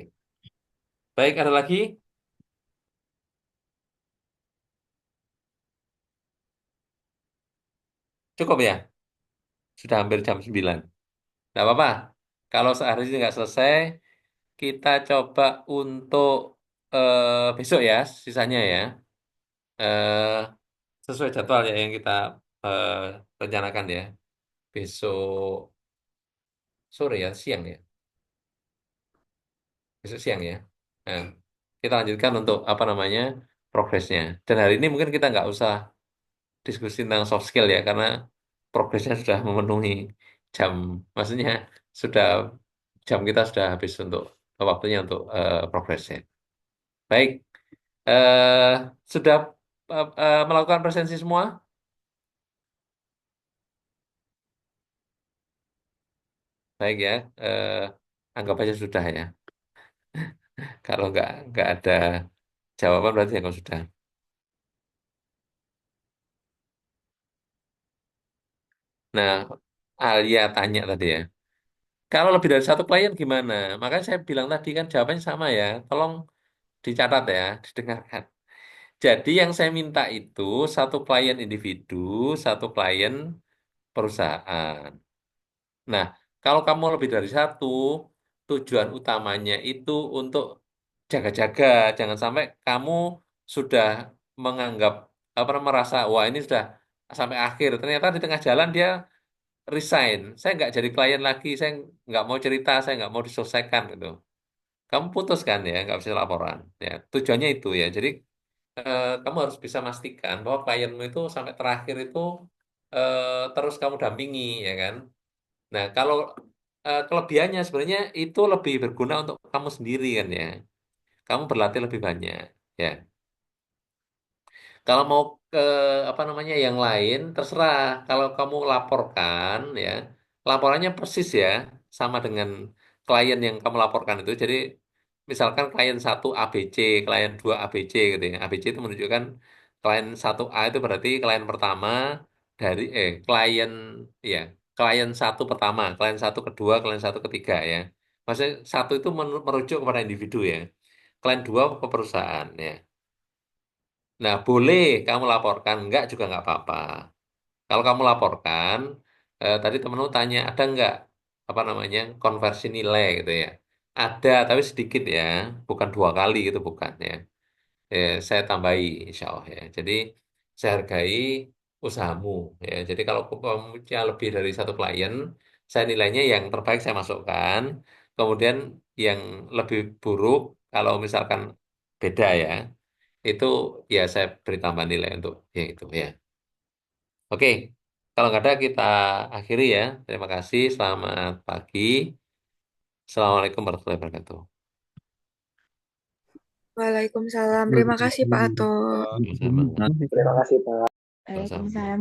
Speaker 1: Baik, ada lagi? Cukup ya? Sudah hampir jam 9. Nggak apa-apa. Kalau sehari ini nggak selesai, kita coba untuk besok ya, sisanya ya. Eh, Sesuai jadwal ya yang kita eh, rencanakan ya. Besok sore ya, siang ya. Besok siang ya. Nah, kita lanjutkan untuk apa namanya? progresnya. Dan hari ini mungkin kita nggak usah diskusi tentang soft skill ya, karena progresnya sudah memenuhi jam, maksudnya sudah jam kita sudah habis untuk waktunya untuk progresnya. Baik, eh sudah melakukan presensi semua? Baik ya, anggap aja sudah ya. Kalau nggak ada jawaban berarti ya sudah. Nah, Alia tanya tadi ya. Kalau lebih dari satu klien gimana? Makanya saya bilang tadi kan jawabannya sama ya. Tolong dicatat ya, didengarkan. Jadi yang saya minta itu satu klien individu, satu klien perusahaan. Nah, kalau kamu lebih dari satu, tujuan utamanya itu untuk jaga-jaga. Jangan sampai kamu sudah menganggap apa merasa wah ini sudah sampai akhir. Ternyata di tengah jalan dia resign. Saya nggak jadi klien lagi. Saya nggak mau cerita. Saya nggak mau diselesaikan gitu. Kamu putus kan ya, nggak bisa laporan. Ya, tujuannya itu ya. Jadi kamu harus bisa memastikan bahwa klienmu itu sampai terakhir itu terus kamu dampingi, ya kan? Nah, kalau kelebihannya sebenarnya itu lebih berguna untuk kamu sendiri kan ya. Kamu berlatih lebih banyak, ya. Kalau mau ke apa namanya yang lain terserah. Kalau kamu laporkan ya, laporannya persis ya sama dengan klien yang kamu laporkan itu. Jadi misalkan klien satu ABC, klien 2 ABC gitu ya. ABC itu menunjukkan klien satu A itu berarti klien pertama dari klien ya, klien satu pertama, klien satu kedua, klien satu ketiga ya. Maksudnya satu itu merujuk kepada individu ya. Klien dua ke perusahaan ya. Nah, boleh kamu laporkan, enggak juga enggak apa-apa. Kalau kamu laporkan, tadi temenmu tanya, ada enggak, apa namanya, konversi nilai gitu ya. Ada, tapi sedikit ya, bukan 2 kali gitu, bukan ya. Saya tambahi, insya Allah ya. Jadi, saya hargai usahamu ya. Jadi, kalau kamu punya lebih dari satu klien, saya nilainya yang terbaik saya masukkan. Kemudian, yang lebih buruk, kalau misalkan beda ya, itu ya saya beri tambahan nilai untuk yang itu ya. Oke, kalau nggak ada kita akhiri ya. Terima kasih, selamat pagi. Assalamualaikum warahmatullahi wabarakatuh.
Speaker 8: Waalaikumsalam. Terima kasih Pak Ato.
Speaker 1: Sama-sama.
Speaker 19: Terima kasih, Pak.
Speaker 1: Sama-sama.
Speaker 10: Waalaikumsalam.